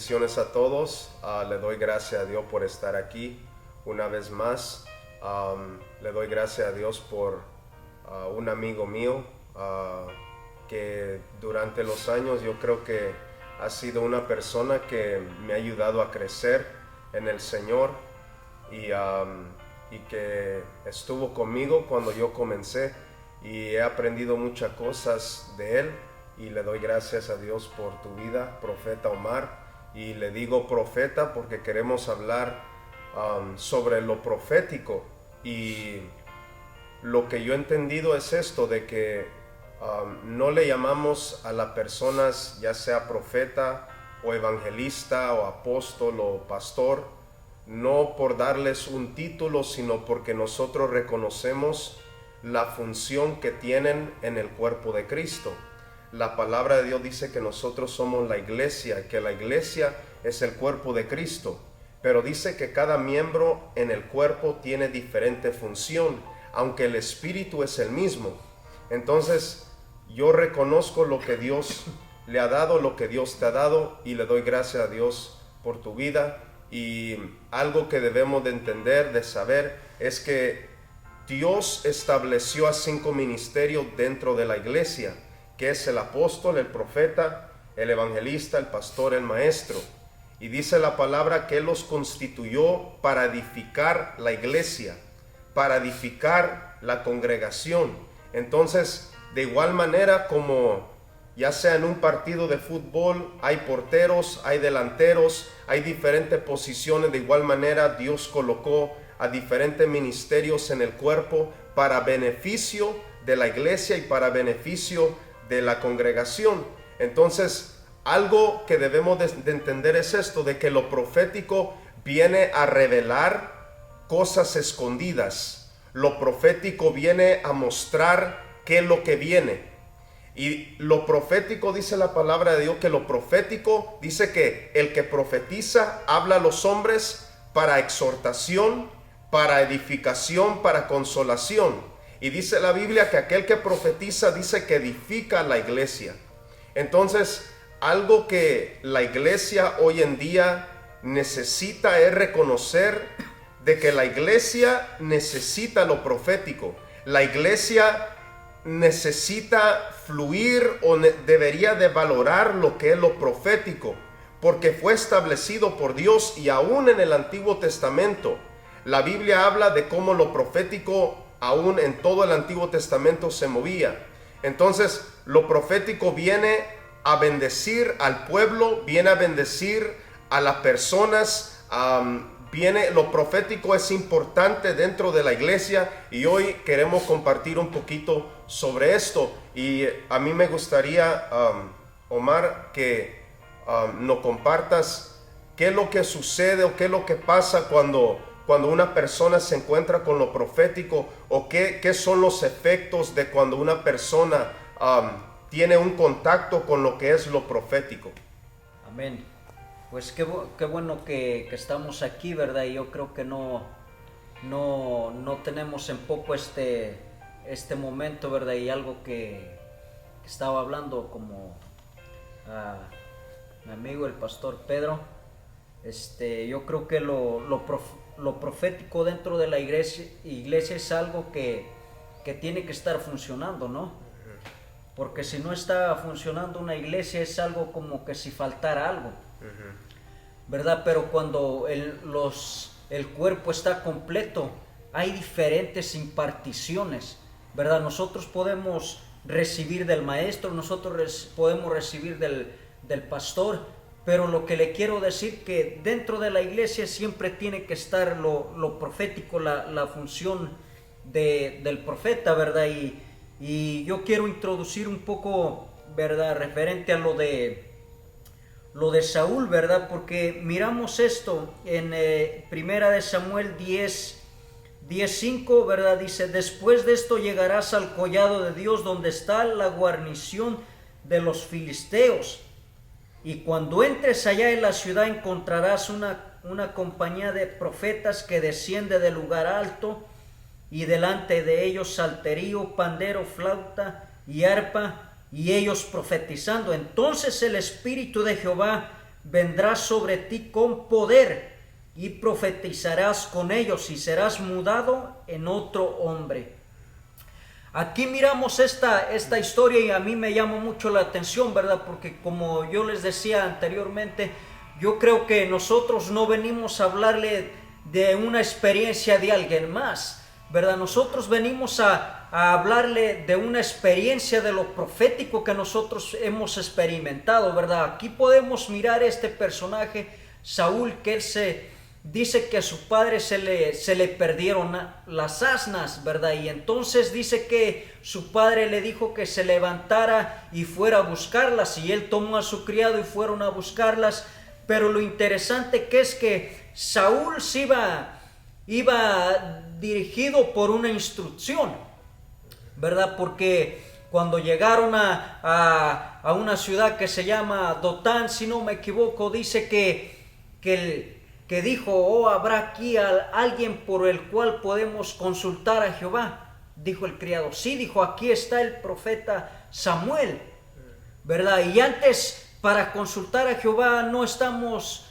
Bendiciones a todos. Le doy gracias a Dios por estar aquí una vez más. Le doy gracias a Dios por un amigo mío que durante los años yo creo que ha sido una persona que me ha ayudado a crecer en el Señor y que estuvo conmigo cuando yo comencé y he aprendido muchas cosas de él. Y le doy gracias a Dios por tu vida, profeta Omar. Y le digo profeta porque queremos hablar sobre lo profético. Y lo que yo he entendido es esto, de que no le llamamos a las personas, ya sea profeta o evangelista o apóstol o pastor, no por darles un título, sino porque nosotros reconocemos la función que tienen en el cuerpo de Cristo. La palabra de Dios dice que nosotros somos la iglesia, que la iglesia es el cuerpo de Cristo, pero dice que cada miembro en el cuerpo tiene diferente función, aunque el espíritu es el mismo. Entonces, yo reconozco lo que Dios le ha dado, lo que Dios te ha dado, y le doy gracias a Dios por tu vida. Y algo que debemos de entender, de saber, es que Dios estableció a 5 ministerios dentro de la iglesia, que es el apóstol, el profeta, el evangelista, el pastor, el maestro. Y dice la palabra que Él los constituyó para edificar la iglesia, para edificar la congregación. Entonces, de igual manera como ya sea en un partido de fútbol, hay porteros, hay delanteros, hay diferentes posiciones, de igual manera Dios colocó a diferentes ministerios en el cuerpo para beneficio de la iglesia y para beneficio de la congregación. Entonces, algo que debemos de entender es esto, de que lo profético viene a revelar cosas escondidas. Lo profético viene a mostrar qué es lo que viene. Y lo profético, dice la palabra de Dios, que lo profético dice que el que profetiza habla a los hombres para exhortación, para edificación, para consolación. Y dice la Biblia que aquel que profetiza dice que edifica la iglesia. Entonces, algo que la iglesia hoy en día necesita es reconocer de que la iglesia necesita lo profético. La iglesia necesita fluir o debería de valorar lo que es lo profético, porque fue establecido por Dios. Y aún en el Antiguo Testamento, la Biblia habla de cómo lo profético aún en todo el Antiguo Testamento se movía. Entonces, lo profético viene a bendecir al pueblo, viene a bendecir a las personas. Lo profético es importante dentro de la iglesia y hoy queremos compartir un poquito sobre esto. Y a mí me gustaría, Omar, que nos compartas qué es lo que sucede o qué es lo que pasa cuando una persona se encuentra con lo profético, o qué son los efectos de cuando una persona tiene un contacto con lo que es lo profético. Amén. Pues qué bueno que estamos aquí, ¿verdad? Y yo creo que no tenemos en poco este momento, ¿verdad? Y algo que estaba hablando como mi amigo el pastor Pedro, yo creo que lo profético dentro de la iglesia es algo que tiene que estar funcionando, ¿no? Porque si no está funcionando una iglesia es algo como que si faltara algo, ¿verdad? Pero cuando el cuerpo está completo, hay diferentes imparticiones, ¿verdad? Nosotros podemos recibir del maestro, nosotros podemos recibir del pastor, pero lo que le quiero decir que dentro de la iglesia siempre tiene que estar lo profético, la función del profeta, ¿verdad? Y yo quiero introducir un poco, ¿verdad?, referente a lo de Saúl, ¿verdad? Porque miramos esto en Primera de Samuel 10:5, ¿verdad? Dice: después de esto llegarás al collado de Dios, donde está la guarnición de los filisteos. Y cuando entres allá en la ciudad encontrarás una compañía de profetas que desciende del lugar alto, y delante de ellos salterio, pandero, flauta y arpa, y ellos profetizando. Entonces el Espíritu de Jehová vendrá sobre ti con poder y profetizarás con ellos y serás mudado en otro hombre. Aquí miramos esta historia y a mí me llama mucho la atención, ¿verdad? Porque como yo les decía anteriormente, yo creo que nosotros no venimos a hablarle de una experiencia de alguien más, ¿verdad? Nosotros venimos a hablarle de una experiencia de lo profético que nosotros hemos experimentado, ¿verdad? Aquí podemos mirar este personaje, Saúl, que él dice que a su padre se le perdieron las asnas, ¿verdad? Y entonces dice que su padre le dijo que se levantara y fuera a buscarlas, y él tomó a su criado y fueron a buscarlas. Pero lo interesante que es que Saúl se iba dirigido por una instrucción, ¿verdad? Porque cuando llegaron a una ciudad que se llama Dotán, si no me equivoco, dice que dijo, oh, habrá aquí alguien por el cual podemos consultar a Jehová. Dijo el criado, sí, dijo, aquí está el profeta Samuel, ¿verdad? Y antes, para consultar a Jehová, no estamos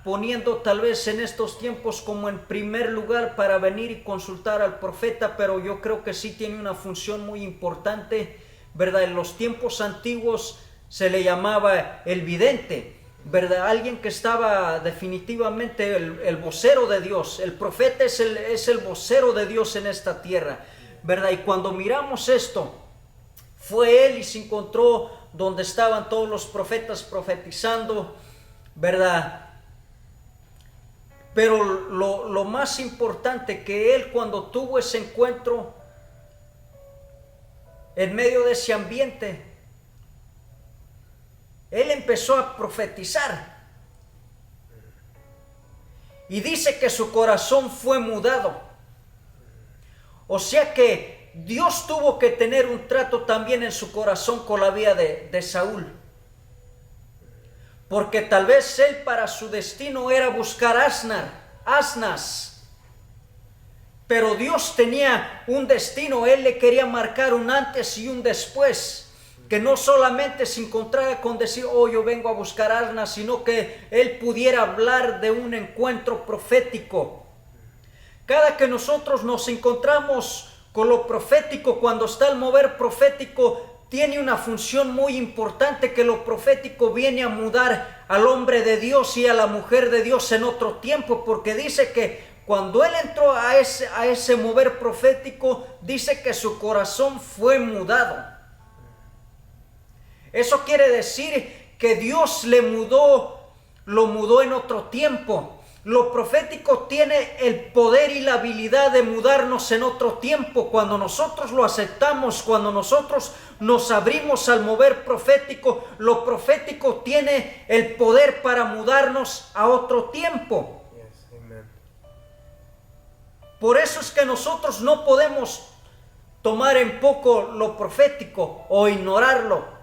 poniendo tal vez en estos tiempos como en primer lugar para venir y consultar al profeta, pero yo creo que sí tiene una función muy importante, ¿verdad? En los tiempos antiguos se le llamaba el vidente, ¿verdad? Alguien que estaba definitivamente el vocero de Dios. El profeta es el vocero de Dios en esta tierra, ¿verdad? Y cuando miramos esto, fue él y se encontró donde estaban todos los profetas profetizando, ¿verdad? Pero lo más importante, que él, cuando tuvo ese encuentro en medio de ese ambiente, él empezó a profetizar. Y dice que su corazón fue mudado. O sea que Dios tuvo que tener un trato también en su corazón con la vida de Saúl. Porque tal vez él, para su destino era buscar asnas. Pero Dios tenía un destino. Él le quería marcar un antes y un después. Que no solamente se encontrara con decir, oh, yo vengo a buscar asnas, sino que él pudiera hablar de un encuentro profético. Cada que nosotros nos encontramos con lo profético, cuando está el mover profético, tiene una función muy importante, que lo profético viene a mudar al hombre de Dios y a la mujer de Dios en otro tiempo, porque dice que cuando él entró a ese mover profético, dice que su corazón fue mudado. Eso quiere decir que Dios lo mudó en otro tiempo. Lo profético tiene el poder y la habilidad de mudarnos en otro tiempo. Cuando nosotros lo aceptamos, cuando nosotros nos abrimos al mover profético, lo profético tiene el poder para mudarnos a otro tiempo. Yes, amen. Por eso es que nosotros no podemos tomar en poco lo profético o ignorarlo.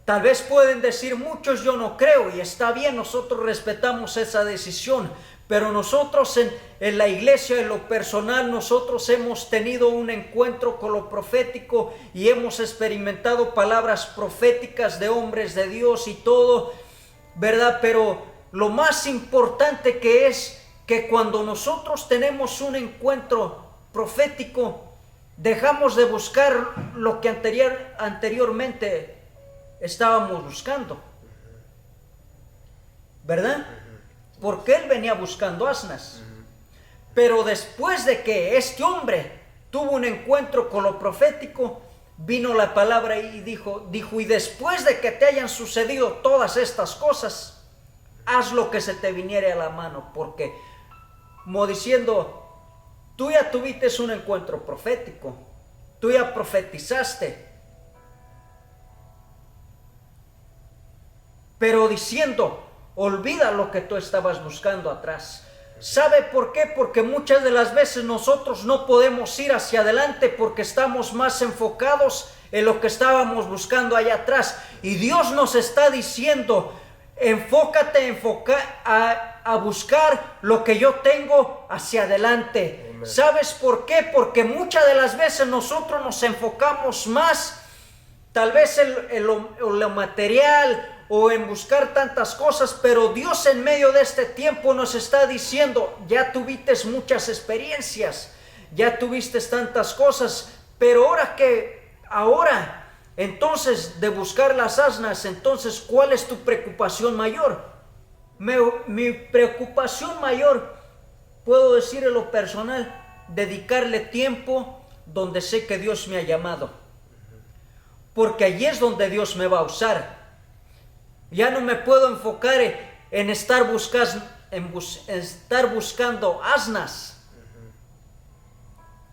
Tal vez pueden decir muchos, yo no creo, y está bien, nosotros respetamos esa decisión, pero nosotros en la iglesia, en lo personal, nosotros hemos tenido un encuentro con lo profético y hemos experimentado palabras proféticas de hombres de Dios y todo, ¿verdad? Pero lo más importante que es que cuando nosotros tenemos un encuentro profético, dejamos de buscar lo que anteriormente estábamos buscando, ¿verdad? Porque él venía buscando asnas. Pero después de que este hombre tuvo un encuentro con lo profético, vino la palabra y dijo, y después de que te hayan sucedido todas estas cosas, haz lo que se te viniere a la mano, porque, como diciendo, tú ya tuviste un encuentro profético, tú ya profetizaste, pero diciendo, olvida lo que tú estabas buscando atrás. ¿Sabe por qué? Porque muchas de las veces nosotros no podemos ir hacia adelante porque estamos más enfocados en lo que estábamos buscando allá atrás. Y Dios nos está diciendo, enfócate a buscar lo que yo tengo hacia adelante. ¿Sabes por qué? Porque muchas de las veces nosotros nos enfocamos más tal vez en lo material o en buscar tantas cosas, pero Dios en medio de este tiempo nos está diciendo, ya tuviste muchas experiencias, ya tuviste tantas cosas, pero ahora, entonces, de buscar las asnas, entonces, ¿cuál es tu preocupación mayor? Mi preocupación mayor, puedo decir en lo personal, dedicarle tiempo donde sé que Dios me ha llamado. Porque allí es donde Dios me va a usar. Ya no me puedo enfocar en estar buscando asnas.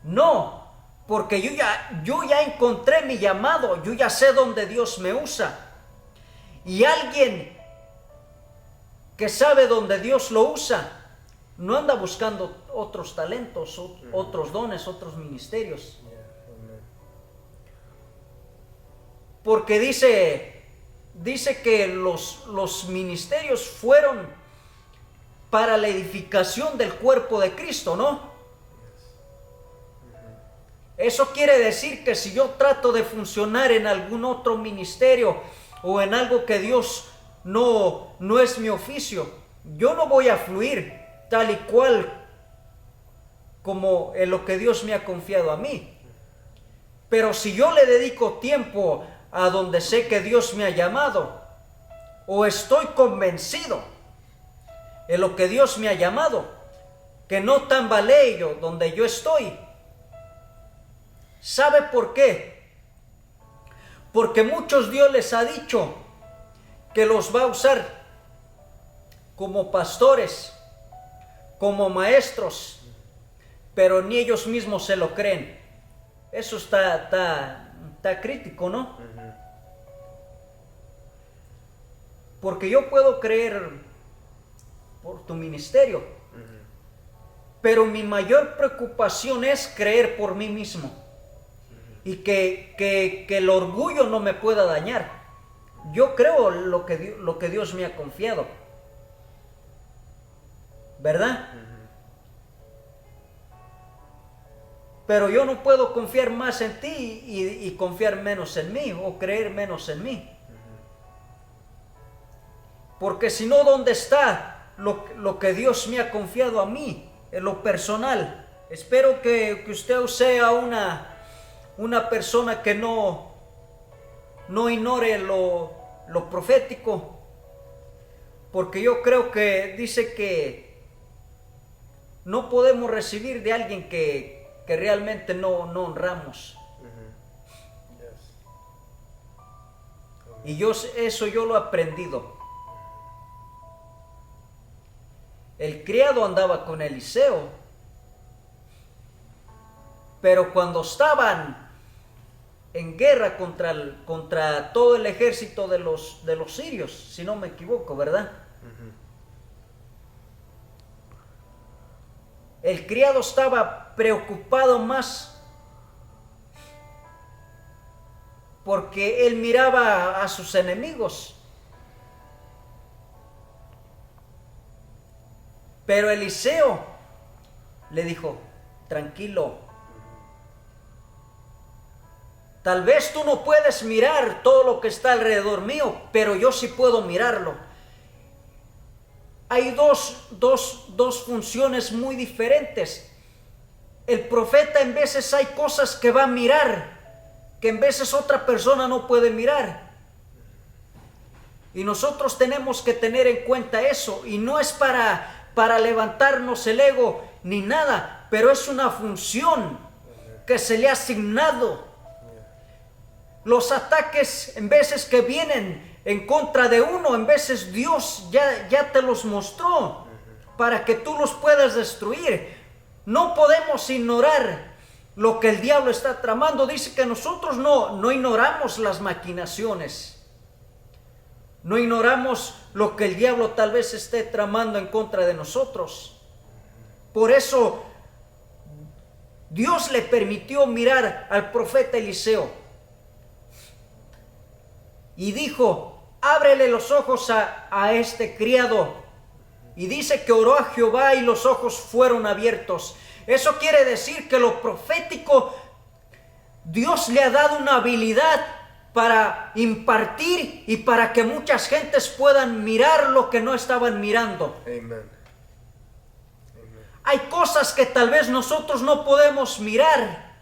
No, porque yo ya encontré mi llamado, yo ya sé dónde Dios me usa. Y alguien que sabe dónde Dios lo usa, no anda buscando otros talentos, otros dones, otros ministerios. Porque dice que los ministerios fueron para la edificación del cuerpo de Cristo, ¿no? Eso quiere decir que si yo trato de funcionar en algún otro ministerio o en algo que Dios no es mi oficio, yo no voy a fluir tal y cual como en lo que Dios me ha confiado a mí. Pero si yo le dedico tiempo a donde sé que Dios me ha llamado, o estoy convencido en lo que Dios me ha llamado, que no tambaleo donde yo estoy. ¿Sabe por qué? Porque muchos Dios les ha dicho que los va a usar como pastores, como maestros, pero ni ellos mismos se lo creen. Eso está crítico, ¿no? Porque yo puedo creer por tu ministerio, pero mi mayor preocupación es creer por mí mismo y que el orgullo no me pueda dañar. Yo creo lo que Dios me ha confiado, ¿verdad? Pero yo no puedo confiar más en ti y confiar menos en mí o creer menos en mí. Porque si no, ¿dónde está lo que Dios me ha confiado a mí en lo personal? Espero que usted sea una persona que no ignore lo profético. Porque yo creo que dice que no podemos recibir de alguien que realmente no honramos. Y eso yo lo he aprendido. El criado andaba con Eliseo, pero cuando estaban en guerra contra todo el ejército de los sirios, si no me equivoco, ¿verdad? El criado estaba preocupado más porque él miraba a sus enemigos. Pero Eliseo le dijo, tranquilo, tal vez tú no puedes mirar todo lo que está alrededor mío, pero yo sí puedo mirarlo. Hay dos funciones muy diferentes. El profeta en veces hay cosas que va a mirar, que en veces otra persona no puede mirar. Y nosotros tenemos que tener en cuenta eso, y no es para levantarnos el ego ni nada, pero es una función que se le ha asignado. Los ataques en veces que vienen en contra de uno, en veces Dios ya te los mostró para que tú los puedas destruir. No podemos ignorar lo que el diablo está tramando. Dice que nosotros no ignoramos las maquinaciones. No ignoramos lo que el diablo tal vez esté tramando en contra de nosotros. Por eso Dios le permitió mirar al profeta Eliseo y dijo, ábrele los ojos a este criado. Y dice que oró a Jehová y los ojos fueron abiertos. Eso quiere decir que lo profético, Dios le ha dado una habilidad para impartir y para que muchas gentes puedan mirar lo que no estaban mirando. Amen. Hay cosas que tal vez nosotros no podemos mirar,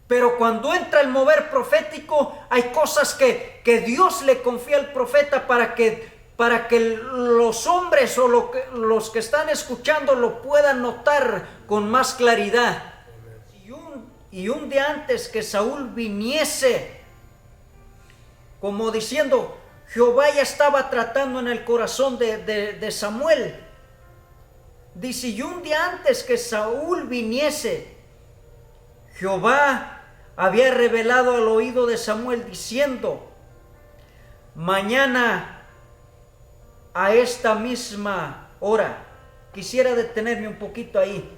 pero cuando entra el mover profético, hay cosas que Dios le confía al profeta para que los hombres o los que están escuchando lo puedan notar con más claridad. Y un día antes que Saúl viniese, como diciendo, Jehová ya estaba tratando en el corazón de Samuel. Dice, y un día antes que Saúl viniese, Jehová había revelado al oído de Samuel diciendo, mañana a esta misma hora. Quisiera detenerme un poquito ahí.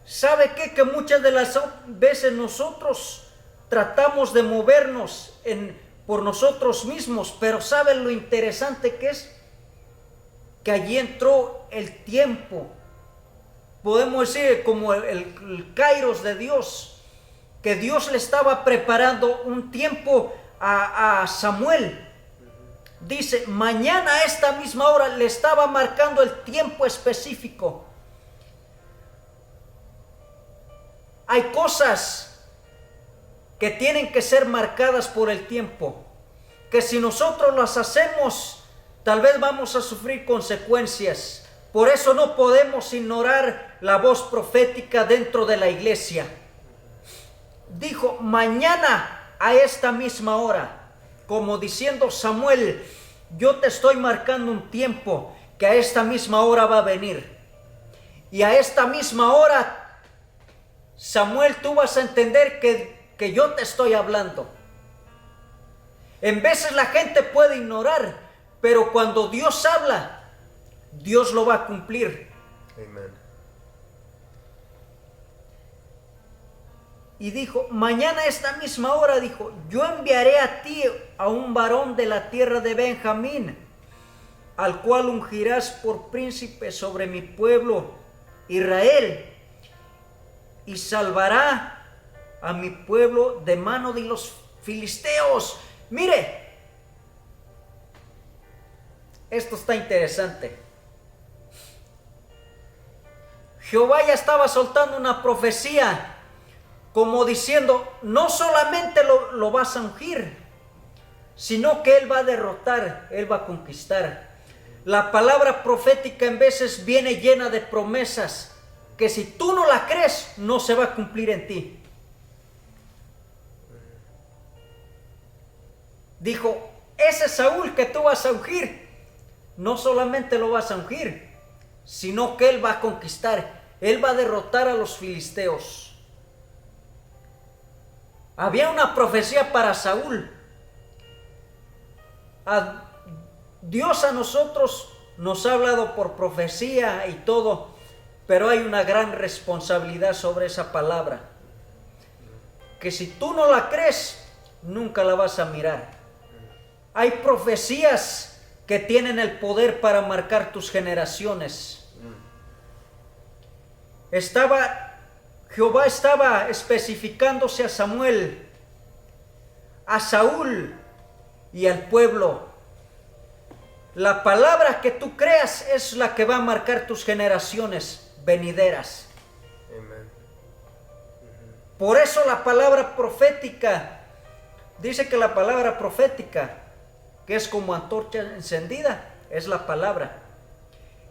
¿Sabe qué? Que muchas de las veces nosotros tratamos de movernos por nosotros mismos, pero ¿saben lo interesante que es? Que allí entró el tiempo, podemos decir como el kairos de Dios, que Dios le estaba preparando un tiempo a Samuel. Dice, mañana a esta misma hora le estaba marcando el tiempo específico. Hay cosas que tienen que ser marcadas por el tiempo, que si nosotros las hacemos, tal vez vamos a sufrir consecuencias. Por eso no podemos ignorar la voz profética dentro de la iglesia. Dijo, mañana a esta misma hora, como diciendo, Samuel, yo te estoy marcando un tiempo que a esta misma hora va a venir. Y a esta misma hora, Samuel, tú vas a entender que yo te estoy hablando. En veces la gente puede ignorar, pero cuando Dios habla, Dios lo va a cumplir. Amen. Y dijo, mañana a esta misma hora, dijo, yo enviaré a ti a un varón de la tierra de Benjamín, al cual ungirás por príncipe sobre mi pueblo Israel, y salvará a mi pueblo de mano de los filisteos. Mire, esto está interesante. Jehová ya estaba soltando una profecía, como diciendo, no solamente lo vas a ungir, sino que Él va a derrotar, Él va a conquistar. La palabra profética en veces viene llena de promesas, que si tú no la crees, no se va a cumplir en ti. Dijo, ese Saúl que tú vas a ungir, no solamente lo vas a ungir, sino que Él va a conquistar, Él va a derrotar a los filisteos. Había una profecía para Saúl. Dios a nosotros nos ha hablado por profecía y todo, pero hay una gran responsabilidad sobre esa palabra, que si tú no la crees, nunca la vas a mirar. Hay profecías que tienen el poder para marcar tus generaciones. Jehová estaba especificándose a Samuel, a Saúl y al pueblo. La palabra que tú creas es la que va a marcar tus generaciones venideras. Amen. Por eso la palabra profética, dice que la palabra profética, que es como antorcha encendida, es la palabra.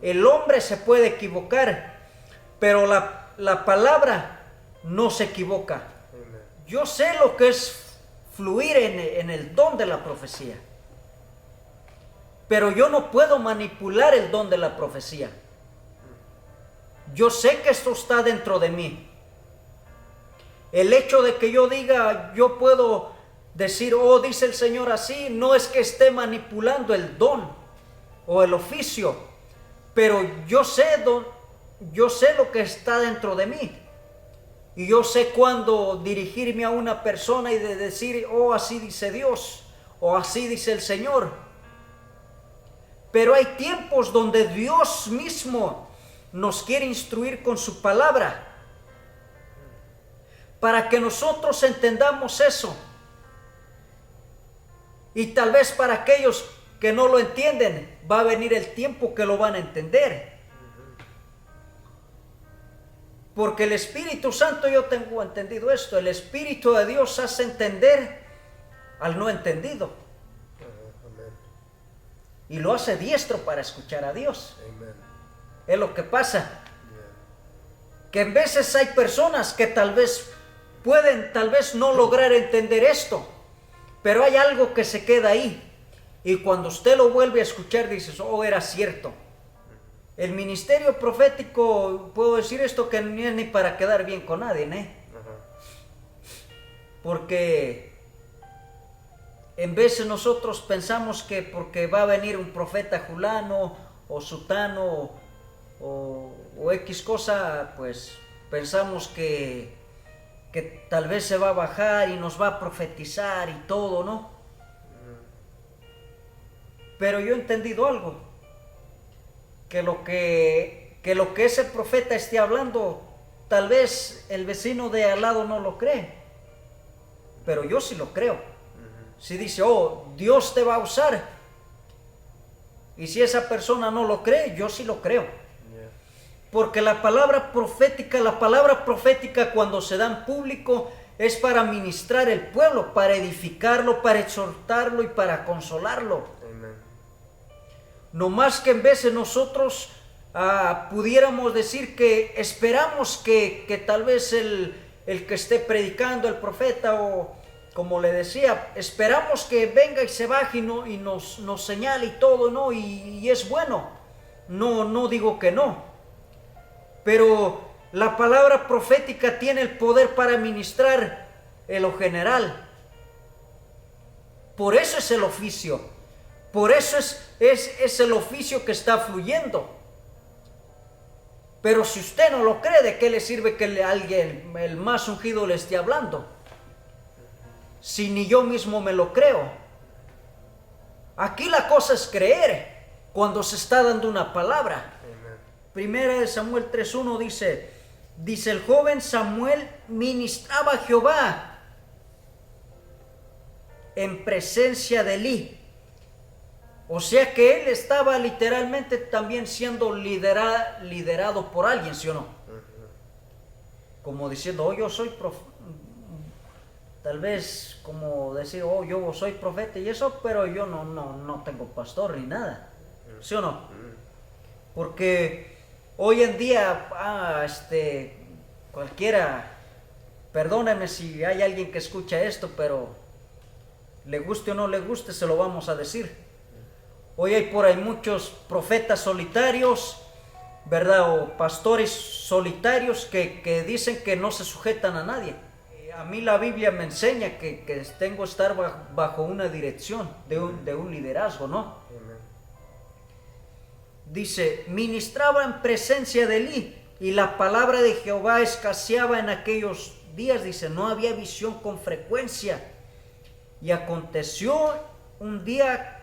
El hombre se puede equivocar, pero la palabra no se equivoca. Amen. Yo sé lo que es fluir en el don de la profecía, pero yo no puedo manipular el don de la profecía. Yo sé que esto está dentro de mí. El hecho de que yo diga, yo puedo decir, oh, dice el Señor así, no es que esté manipulando el don o el oficio, pero yo sé lo que está dentro de mí. Y yo sé cuándo dirigirme a una persona y de decir, oh, así dice Dios, o así dice el Señor. Pero hay tiempos donde Dios mismo nos quiere instruir con su palabra, para que nosotros entendamos eso. Y tal vez para aquellos que no lo entienden, va a venir el tiempo que lo van a entender. Porque el Espíritu Santo, yo tengo entendido esto, el Espíritu de Dios hace entender al no entendido. Y lo hace diestro para escuchar a Dios. Es lo que pasa. Que en veces hay personas que tal vez pueden, tal vez no lograr entender esto, pero hay algo que se queda ahí. Y cuando usted lo vuelve a escuchar, dices, oh, era cierto. El ministerio profético, puedo decir esto que no es ni para quedar bien con nadie, ¿eh? Porque en veces nosotros pensamos que porque va a venir un profeta fulano o sutano o X cosa, pues pensamos que tal vez se va a bajar y nos va a profetizar y todo, ¿no? Pero yo he entendido algo, que lo que ese profeta esté hablando, tal vez el vecino de al lado no lo cree, pero yo sí lo creo. Si dice, oh, Dios te va a usar, y si esa persona no lo cree, yo sí lo creo. Porque la palabra profética cuando se da en público es para ministrar el pueblo, para edificarlo, para exhortarlo y para consolarlo. No más que en veces nosotros pudiéramos decir que esperamos que tal vez el que esté predicando, el profeta, o como le decía, esperamos que venga y se baje y nos señale y todo, ¿no? Y es bueno, no digo que no, pero la palabra profética tiene el poder para ministrar en lo general. Por eso es el oficio. Por eso es el oficio que está fluyendo. Pero si usted no lo cree, ¿de qué le sirve que alguien, el más ungido, le esté hablando? Si ni yo mismo me lo creo. Aquí la cosa es creer cuando se está dando una palabra. Primera de Samuel 3:1 dice, el joven Samuel ministraba a Jehová en presencia de Elí. O sea que él estaba literalmente también siendo liderado por alguien, ¿sí o no? Como diciendo, oh, yo soy tal vez como decir, oh, yo soy profeta y eso, pero yo no tengo pastor ni nada, ¿sí o no? Porque hoy en día, cualquiera, perdóneme si hay alguien que escucha esto, pero le guste o no le guste, se lo vamos a decir. Hoy hay por ahí muchos profetas solitarios, ¿verdad? O pastores solitarios que dicen que no se sujetan a nadie. A mí la Biblia me enseña que tengo que estar bajo una dirección de un liderazgo, ¿no? Dice, ministraba en presencia de Elí, y la palabra de Jehová escaseaba en aquellos días. Dice, no había visión con frecuencia. Y aconteció un día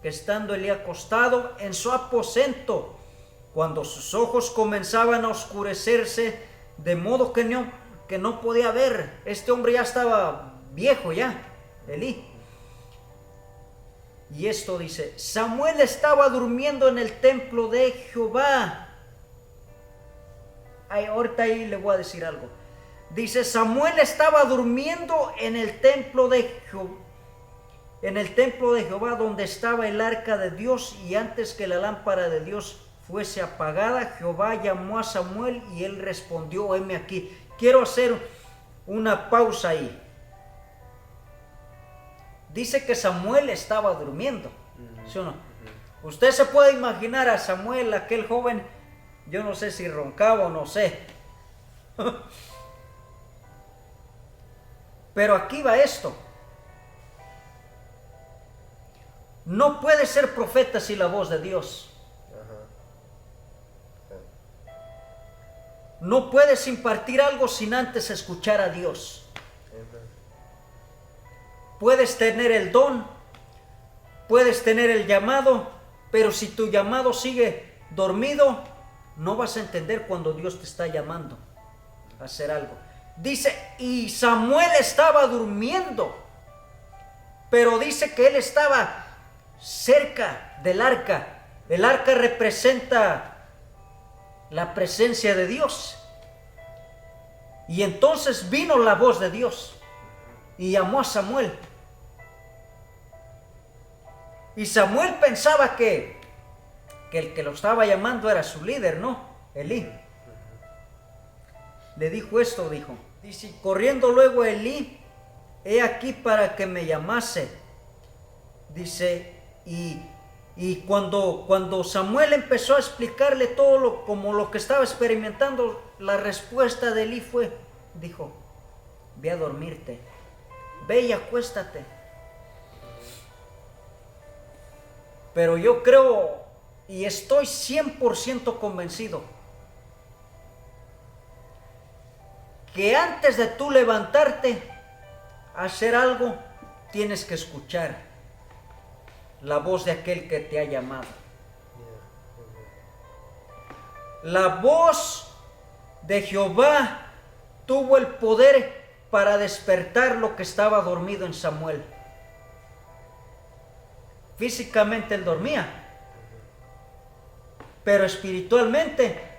que estando Elí acostado en su aposento, cuando sus ojos comenzaban a oscurecerse, de modo que no podía ver. Este hombre ya estaba viejo ya, Elí. Y esto dice, Samuel estaba durmiendo en el templo de Jehová. Ahorita ahí le voy a decir algo. Dice, Samuel estaba durmiendo en el templo de Jehová, donde estaba el arca de Dios, y antes que la lámpara de Dios fuese apagada, Jehová llamó a Samuel y él respondió, heme aquí. Quiero hacer una pausa ahí. Dice que Samuel estaba durmiendo, ¿sí o no? Usted se puede imaginar a Samuel, aquel joven, yo no sé si roncaba o no sé. Pero aquí va esto. No puede ser profeta sin la voz de Dios. No puedes impartir algo sin antes escuchar a Dios. Puedes tener el don, puedes tener el llamado, pero si tu llamado sigue dormido, no vas a entender cuando Dios te está llamando a hacer algo. Dice, y Samuel estaba durmiendo. pero dice que él estaba cerca del arca. El arca representa la presencia de Dios. Y entonces vino la voz de Dios y llamó a Samuel. Y Samuel pensaba que el que lo estaba llamando era su líder, ¿no? Elí. Le dijo esto, dice, corriendo luego Elí, he aquí para que me llamase. Dice, y cuando Samuel empezó a explicarle todo como lo que estaba experimentando, la respuesta de Elí dijo, ve a dormirte, ve y acuéstate. Pero yo creo y estoy 100% convencido que antes de tú levantarte a hacer algo, tienes que escuchar la voz de aquel que te ha llamado. La voz de Jehová tuvo el poder para despertar lo que estaba dormido en Samuel. Físicamente él dormía, pero espiritualmente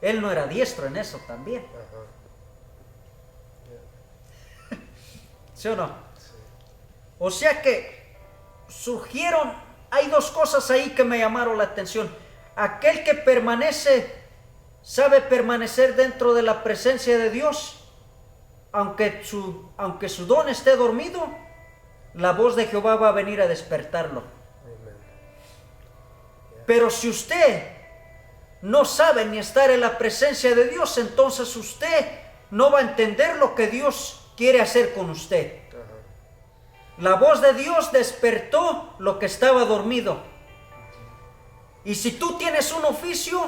él no era diestro en eso también. ¿Sí o no? Sí. O sea que surgieron, hay dos cosas ahí que me llamaron la atención. Aquel que sabe permanecer dentro de la presencia de Dios, aunque su don esté dormido, la voz de Jehová va a venir a despertarlo. Pero si usted no sabe ni estar en la presencia de Dios, entonces usted no va a entender lo que Dios quiere hacer con usted. La voz de Dios despertó lo que estaba dormido. Y si tú tienes un oficio,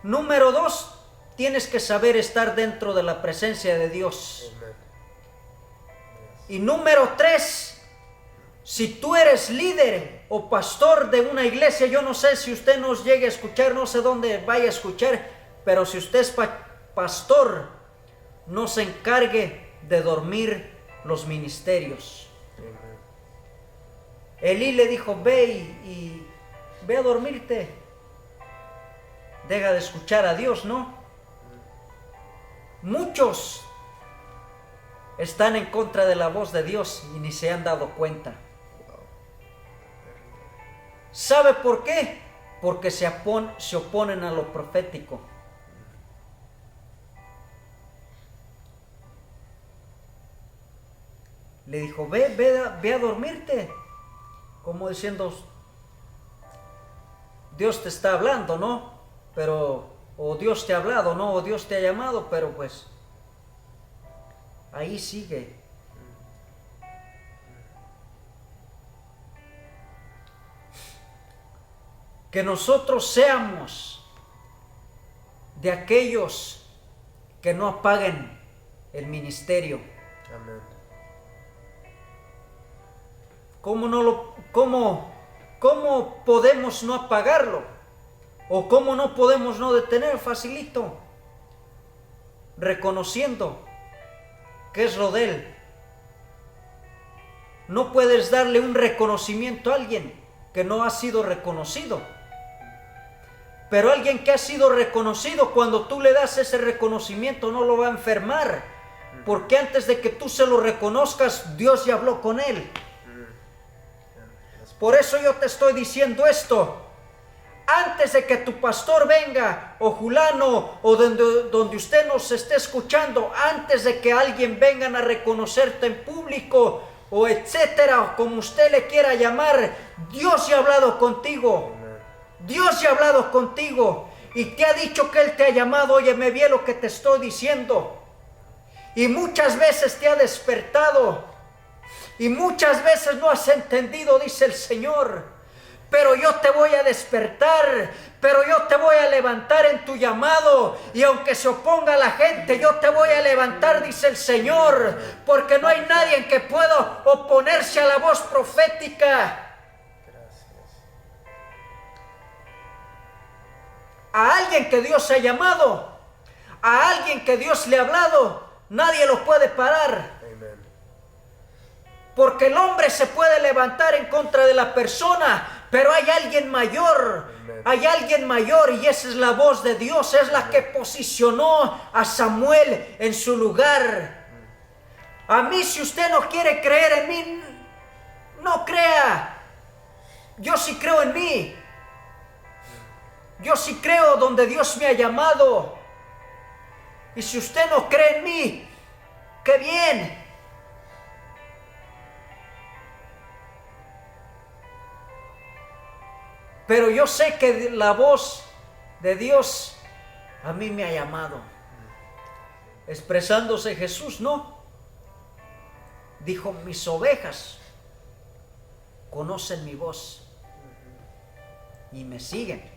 número 2, tienes que saber estar dentro de la presencia de Dios. Y número 3, si tú eres líder o pastor de una iglesia, yo no sé si usted nos llegue a escuchar, no sé dónde vaya a escuchar, pero si usted es pastor, no se encargue de dormir los ministerios. Elí le dijo, ve a dormirte. Deja de escuchar a Dios, ¿no? Muchos están en contra de la voz de Dios y ni se han dado cuenta. ¿Sabe por qué? Porque se oponen a lo profético. Le dijo, ve a dormirte. Como diciendo, Dios te está hablando, ¿no? O Dios te ha hablado, ¿no? O Dios te ha llamado, pero pues ahí sigue. Que nosotros seamos de aquellos que no apaguen el ministerio. Amén. ¿Cómo podemos no apagarlo? ¿O cómo no podemos no detener? Facilito. Reconociendo que es lo de Él. No puedes darle un reconocimiento a alguien que no ha sido reconocido. Pero alguien que ha sido reconocido, cuando tú le das ese reconocimiento, no lo va a enfermar. Porque antes de que tú se lo reconozcas, Dios ya habló con él. Por eso yo te estoy diciendo esto. Antes de que tu pastor venga, o fulano, o donde usted nos esté escuchando, antes de que alguien venga a reconocerte en público, o etcétera, o como usted le quiera llamar, Dios ya ha hablado contigo. Dios ya ha hablado contigo y te ha dicho que Él te ha llamado. Óyeme bien lo que te estoy diciendo. Y muchas veces te ha despertado y muchas veces no has entendido, dice el Señor. Pero yo te voy a despertar, pero yo te voy a levantar en tu llamado. Y aunque se oponga la gente, yo te voy a levantar, dice el Señor. Porque no hay nadie que pueda oponerse a la voz profética. A alguien que Dios ha llamado, a alguien que Dios le ha hablado, nadie lo puede parar. Amen. Porque el hombre se puede levantar en contra de la persona, pero hay alguien mayor. Amén. Hay alguien mayor y esa es la voz de Dios. Es la que posicionó a Samuel en su lugar. A mí, si usted no quiere creer en mí, no crea. Yo sí creo en mí. Yo sí creo donde Dios me ha llamado. Y si usted no cree en mí, ¡qué bien! Pero yo sé que la voz de Dios a mí me ha llamado. Expresándose Jesús, ¿no? Dijo, mis ovejas conocen mi voz y me siguen.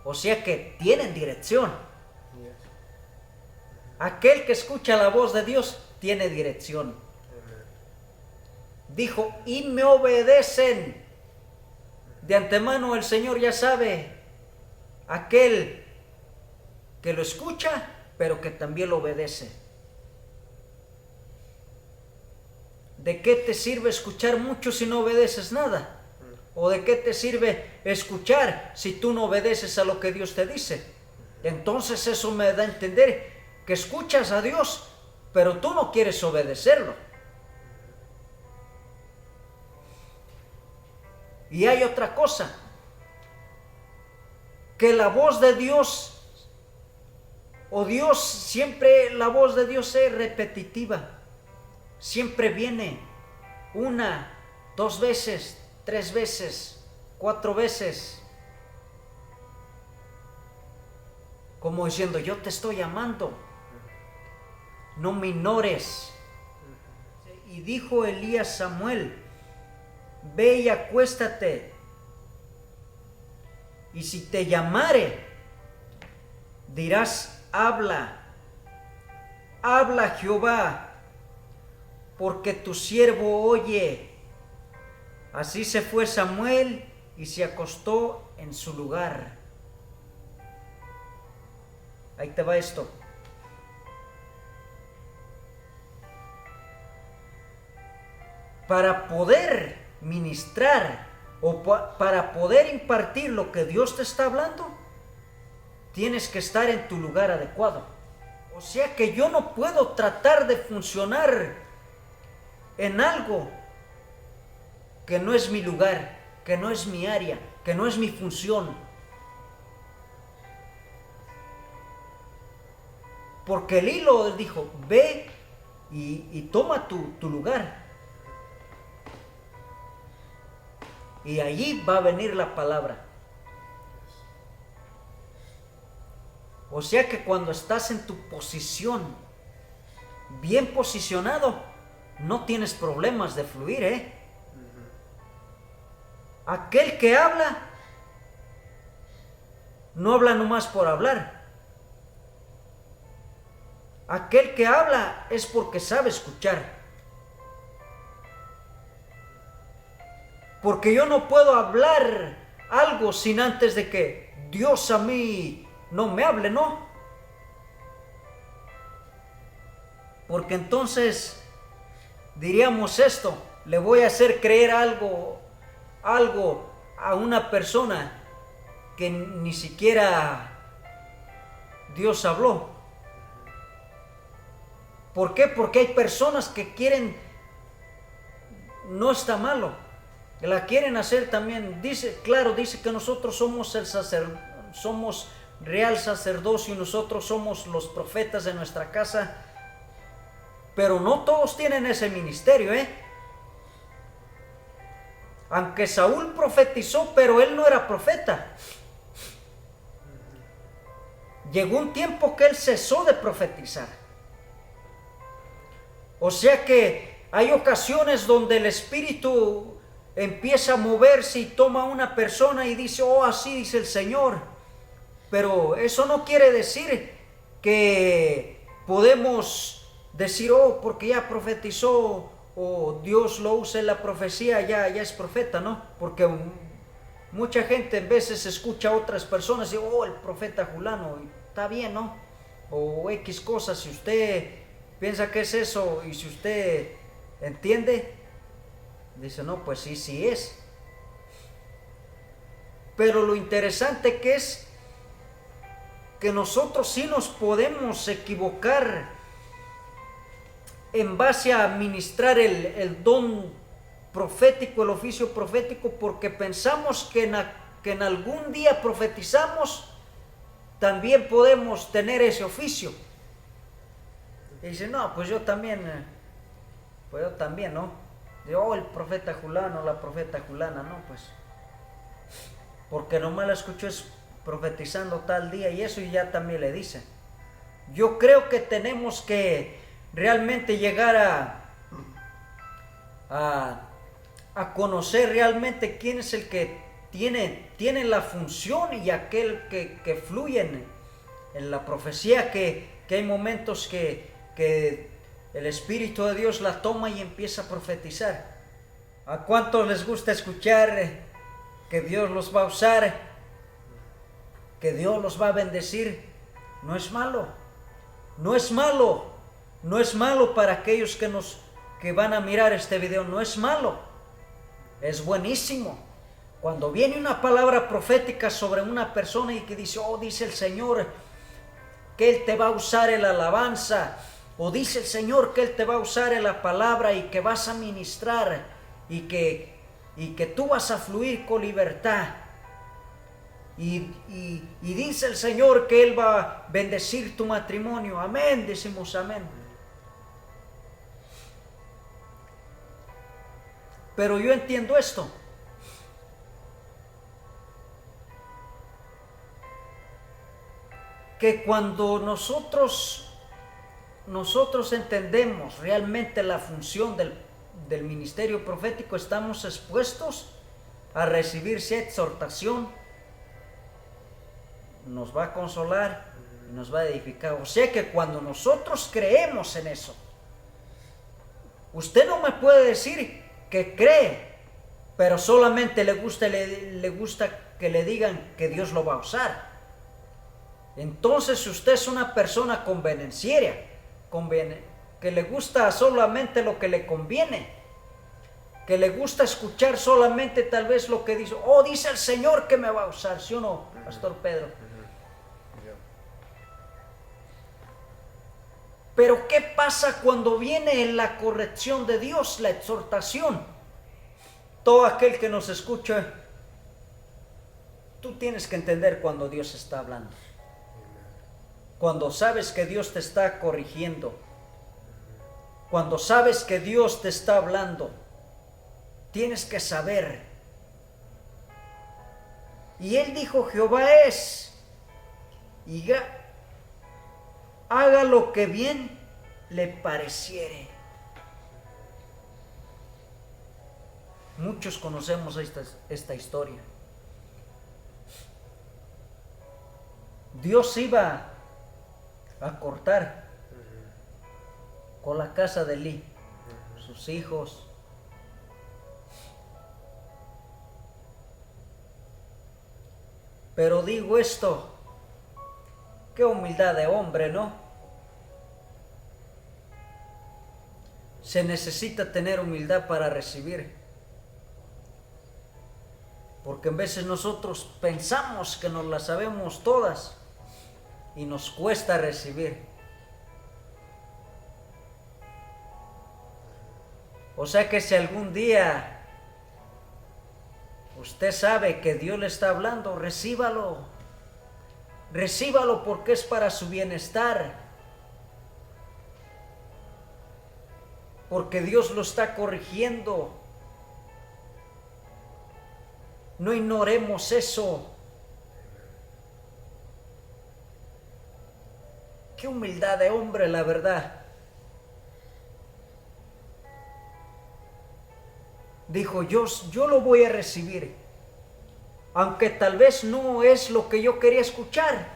O sea que tienen dirección. Aquel que escucha la voz de Dios tiene dirección. Dijo, y me obedecen. De antemano el Señor ya sabe, aquel que lo escucha, pero que también lo obedece. ¿De qué te sirve escuchar mucho si no obedeces nada? ¿O de qué te sirve escuchar si tú no obedeces a lo que Dios te dice? Entonces eso me da a entender que escuchas a Dios, pero tú no quieres obedecerlo. Y hay otra cosa, que la voz de Dios, o Dios, siempre la voz de Dios es repetitiva. Siempre viene 1, 2 veces, 3 veces, 4 veces. Como diciendo, yo te estoy llamando, no me ignores. Y dijo Elías a Samuel, ve y acuéstate, y si te llamare, dirás, habla Jehová, porque tu siervo oye. Así se fue Samuel y se acostó en su lugar. Ahí te va esto. Para poder ministrar o para poder impartir lo que Dios te está hablando, tienes que estar en tu lugar adecuado. O sea que yo no puedo tratar de funcionar en algo que no es mi lugar, que no es mi área, que no es mi función. Porque el hilo dijo, ve y toma tu lugar. Y allí va a venir la palabra. O sea que cuando estás en tu posición, bien posicionado, no tienes problemas de fluir, ¿eh? Aquel que habla, no habla nomás por hablar. Aquel que habla es porque sabe escuchar. Porque yo no puedo hablar algo sin antes de que Dios a mí no me hable, ¿no? Porque entonces diríamos esto, le voy a hacer creer algo a una persona que ni siquiera Dios habló. ¿Por qué? Porque hay personas que quieren, no está malo, la quieren hacer también. Dice que nosotros somos somos real sacerdocio y nosotros somos los profetas de nuestra casa, pero no todos tienen ese ministerio, ¿eh? Aunque Saúl profetizó, pero él no era profeta. Llegó un tiempo que él cesó de profetizar. O sea que hay ocasiones donde el Espíritu empieza a moverse y toma a una persona y dice, oh, así dice el Señor. Pero eso no quiere decir que podemos decir, oh, porque ya profetizó o Dios lo usa en la profecía, ya es profeta, ¿no? Porque mucha gente en veces escucha a otras personas y dice, oh, el profeta fulano, y está bien, ¿no? O X cosas, si usted piensa que es eso y si usted entiende, Dice, no, pues sí, sí es. Pero lo interesante que es que nosotros sí nos podemos equivocar en base a administrar el don profético, el oficio profético, porque pensamos que en algún día profetizamos, también podemos tener ese oficio. Y dice, no, pues yo también, ¿no? Digo, el profeta Julano, la profeta Julana, no, pues, porque nomás la escucho es profetizando tal día y eso, y ya también le dicen. Yo creo que tenemos que realmente llegar a conocer realmente quién es el que tiene la función, y aquel que fluye en la profecía, que hay momentos que el Espíritu de Dios la toma y empieza a profetizar. ¿A cuántos les gusta escuchar que Dios los va a usar, que Dios los va a bendecir? No es malo, no es malo, no es malo para aquellos que van a mirar este video, no es malo, es buenísimo. Cuando viene una palabra profética sobre una persona y que dice, oh, dice el Señor que Él te va a usar en la alabanza, o dice el Señor que Él te va a usar en la palabra y que vas a ministrar y que tú vas a fluir con libertad. Y dice el Señor que Él va a bendecir tu matrimonio. Amén, decimos amén. Pero yo entiendo esto. Que cuando nosotros entendemos realmente la función del ministerio profético, estamos expuestos a recibir esa exhortación, nos va a consolar y nos va a edificar. O sea que cuando nosotros creemos en eso, usted no me puede decir que cree, pero solamente le gusta que le digan que Dios lo va a usar. Entonces, si usted es una persona convenenciera, que le gusta solamente lo que le conviene, que le gusta escuchar solamente tal vez lo que dice, oh, dice el Señor que me va a usar, ¿sí o no, Pastor Pedro? Pero ¿qué pasa cuando viene la corrección de Dios, la exhortación? Todo aquel que nos escucha, tú tienes que entender cuando Dios está hablando. Cuando sabes que Dios te está corrigiendo, cuando sabes que Dios te está hablando, tienes que saber. Y Él dijo, Jehová es, y haga lo que bien le pareciere. Muchos conocemos esta historia. Dios iba a cortar con la casa de Elí, sus hijos. Pero digo esto, qué humildad de hombre, ¿no? Se necesita tener humildad para recibir. Porque en veces nosotros pensamos que nos las sabemos todas y nos cuesta recibir. O sea que si algún día usted sabe que Dios le está hablando, recíbalo. Recíbalo porque es para su bienestar. Porque Dios lo está corrigiendo. No ignoremos eso. Qué humildad de hombre, la verdad. Dijo, yo lo voy a recibir, aunque tal vez no es lo que yo quería escuchar.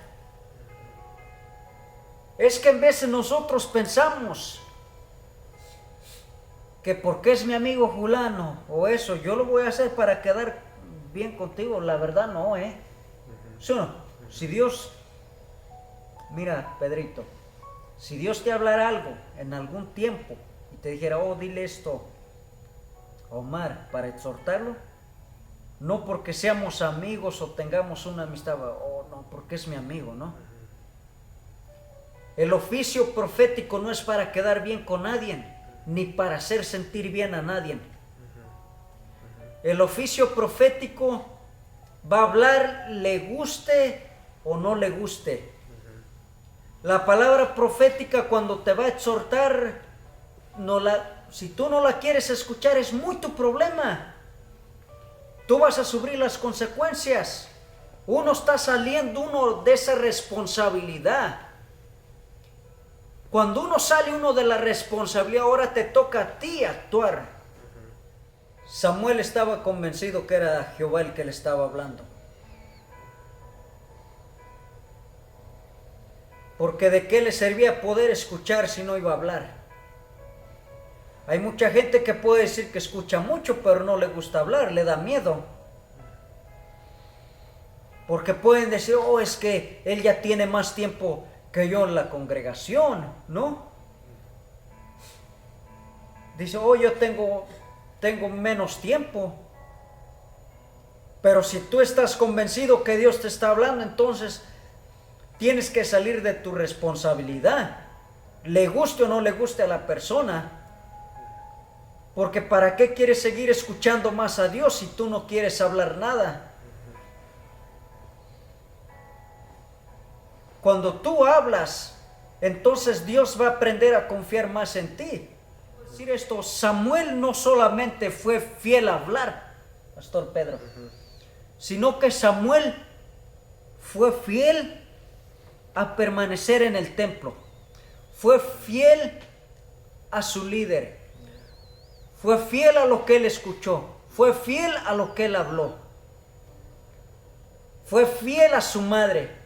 Es que en veces nosotros pensamos que porque es mi amigo fulano o eso, yo lo voy a hacer para quedar bien contigo. La verdad no, ¿sí o no? Si Dios, mira, Pedrito, si Dios te hablara algo en algún tiempo y te dijera, oh, dile esto Omar, para exhortarlo, no porque seamos amigos o tengamos una amistad, o no, porque es mi amigo, ¿no? El oficio profético no es para quedar bien con nadie, ni para hacer sentir bien a nadie. El oficio profético va a hablar, le guste o no le guste. La palabra profética, cuando te va a exhortar, si tú no la quieres escuchar, es muy tu problema. Tú vas a sufrir las consecuencias. Uno está saliendo de esa responsabilidad. Cuando uno sale de la responsabilidad, ahora te toca a ti actuar. Samuel estaba convencido que era Jehová el que le estaba hablando. Porque de qué le servía poder escuchar si no iba a hablar. Hay mucha gente que puede decir que escucha mucho, pero no le gusta hablar, le da miedo. Porque pueden decir, es que él ya tiene más tiempo que yo en la congregación, ¿no? Dice, yo tengo menos tiempo. Pero si tú estás convencido que Dios te está hablando, entonces tienes que salir de tu responsabilidad, le guste o no le guste a la persona. Porque ¿para qué quieres seguir escuchando más a Dios si tú no quieres hablar nada? Cuando tú hablas, entonces Dios va a aprender a confiar más en ti. Decir esto, Samuel no solamente fue fiel a hablar, Pastor Pedro, sino que Samuel fue fiel a permanecer en el templo. Fue fiel a su líder. Fue fiel a lo que él escuchó. Fue fiel a lo que él habló. Fue fiel a su madre.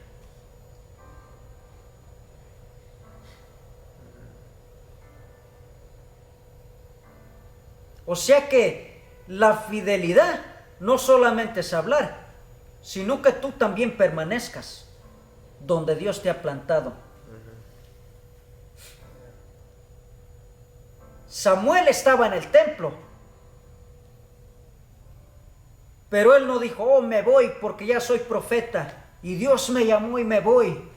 O sea que la fidelidad no solamente es hablar, sino que tú también permanezcas donde Dios te ha plantado. Samuel estaba en el templo, pero él no dijo, me voy porque ya soy profeta y Dios me llamó y me voy.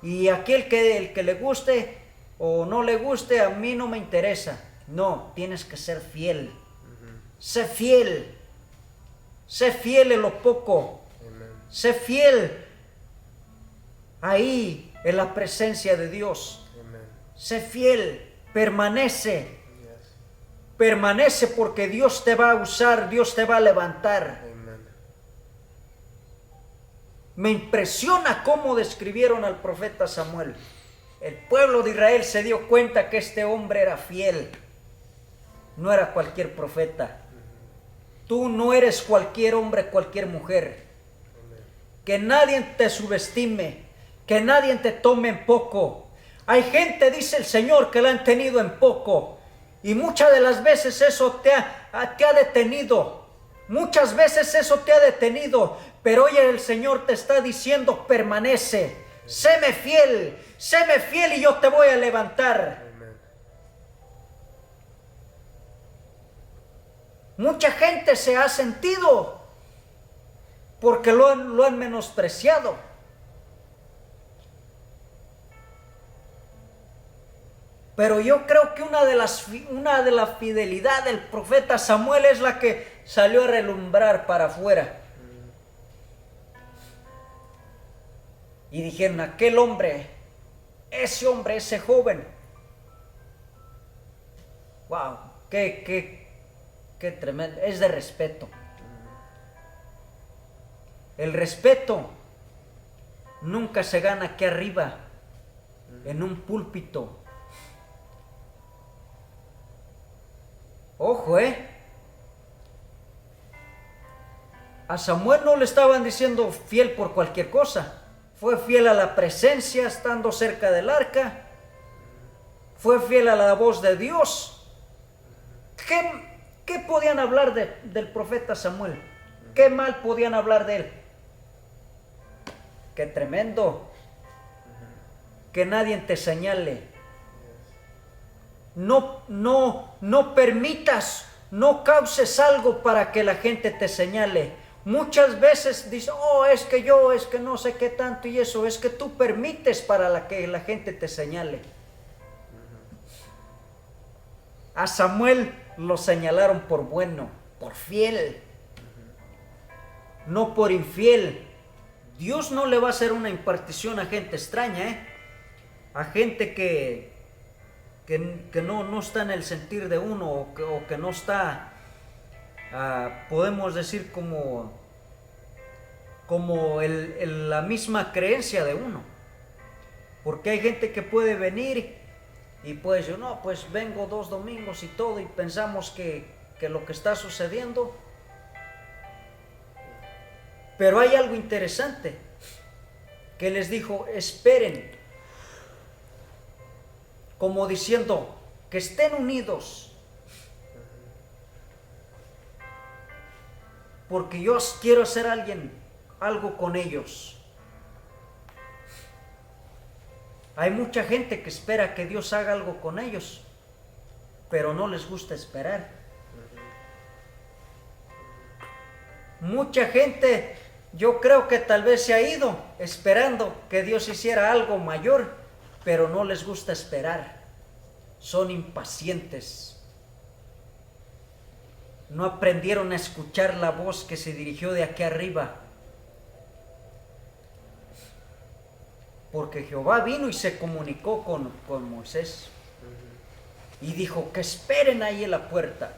Y el que le guste o no le guste, a mí no me interesa. No, tienes que ser fiel. Sé fiel. Sé fiel en lo poco. Sé fiel ahí en la presencia de Dios. Sé fiel. Permanece. Permanece porque Dios te va a usar, Dios te va a levantar. Me impresiona cómo describieron al profeta Samuel. El pueblo de Israel se dio cuenta que este hombre era fiel. No era cualquier profeta. Tú no eres cualquier hombre, cualquier mujer. Que nadie te subestime, que nadie te tome en poco. Hay gente, dice el Señor, que la han tenido en poco. Y muchas de las veces eso te ha detenido. Muchas veces eso te ha detenido. Pero hoy el Señor te está diciendo, permanece. Séme fiel y yo te voy a levantar. Mucha gente se ha sentido porque lo han menospreciado. Pero yo creo que una de la fidelidad del profeta Samuel es la que salió a relumbrar para afuera. Y dijeron, aquel hombre, ese joven. Wow, qué tremendo, es de respeto. El respeto nunca se gana aquí arriba, en un púlpito. Ojo, a Samuel no le estaban diciendo fiel por cualquier cosa. Fue fiel a la presencia estando cerca del arca. Fue fiel a la voz de Dios. ¿Qué podían hablar del profeta Samuel? ¿Qué mal podían hablar de él? Qué tremendo. Que nadie te señale. No permitas no causes algo para que la gente te señale. Muchas veces dices, oh, es que yo, es que no sé qué tanto y eso, es que tú permites para que la gente te señale. A Samuel lo señalaron por bueno, por fiel, no por infiel. Dios no le va a hacer una impartición a gente extraña, a gente que no está en el sentir de uno o que no está, podemos decir, como la misma creencia de uno. Porque hay gente que puede venir y puede decir, no, pues vengo 2 domingos y todo, y pensamos que lo que está sucediendo. Pero hay algo interesante, que les dijo, esperen, como diciendo, que estén unidos, porque yo quiero hacer algo con ellos. Hay mucha gente que espera que Dios haga algo con ellos, pero no les gusta esperar. Mucha gente, yo creo que tal vez se ha ido esperando que Dios hiciera algo mayor, pero no les gusta esperar. Son impacientes. No aprendieron a escuchar la voz que se dirigió de aquí arriba. Porque Jehová vino y se comunicó con Moisés. Y dijo que esperen ahí en la puerta.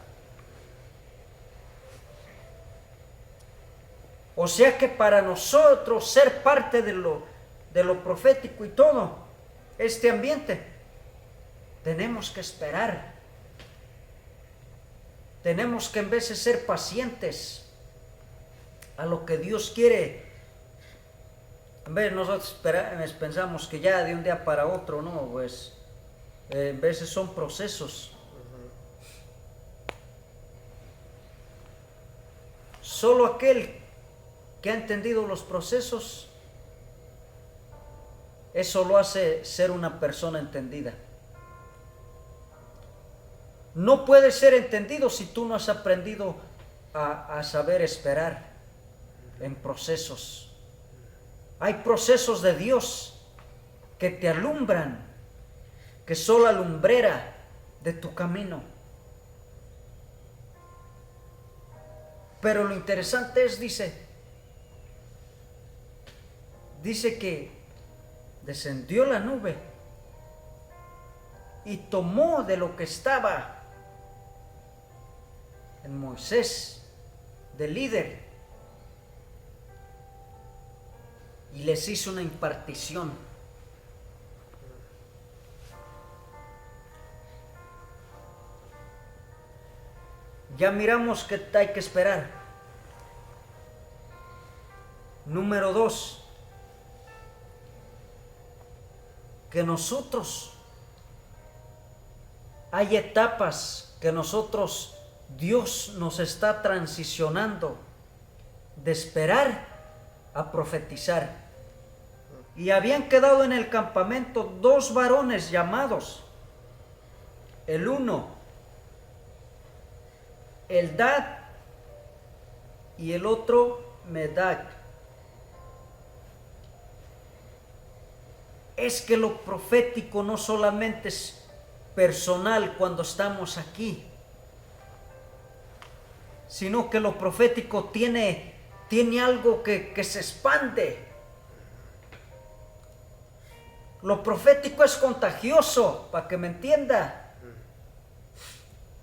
O sea que para nosotros ser parte de lo profético y todo, este ambiente, tenemos que esperar. Tenemos que en vez de ser pacientes a lo que Dios quiere, en vez de nosotros pensamos que ya de un día para otro, no, pues en veces son procesos. Solo aquel que ha entendido los procesos, eso lo hace ser una persona entendida. No puedes ser entendido si tú no has aprendido a saber esperar en procesos. Hay procesos de Dios que te alumbran, que son la lumbrera de tu camino. Pero lo interesante es, dice que descendió la nube y tomó de lo que estaba en Moisés, de líder, y les hizo una impartición. Ya miramos que hay que esperar. Número 2, que nosotros, hay etapas que Dios nos está transicionando de esperar a profetizar. Y habían quedado en el campamento 2 varones llamados, el uno Eldad y el otro Medac. Es que lo profético no solamente es personal cuando estamos aquí, sino que lo profético tiene algo que se expande. Lo profético es contagioso, para que me entienda.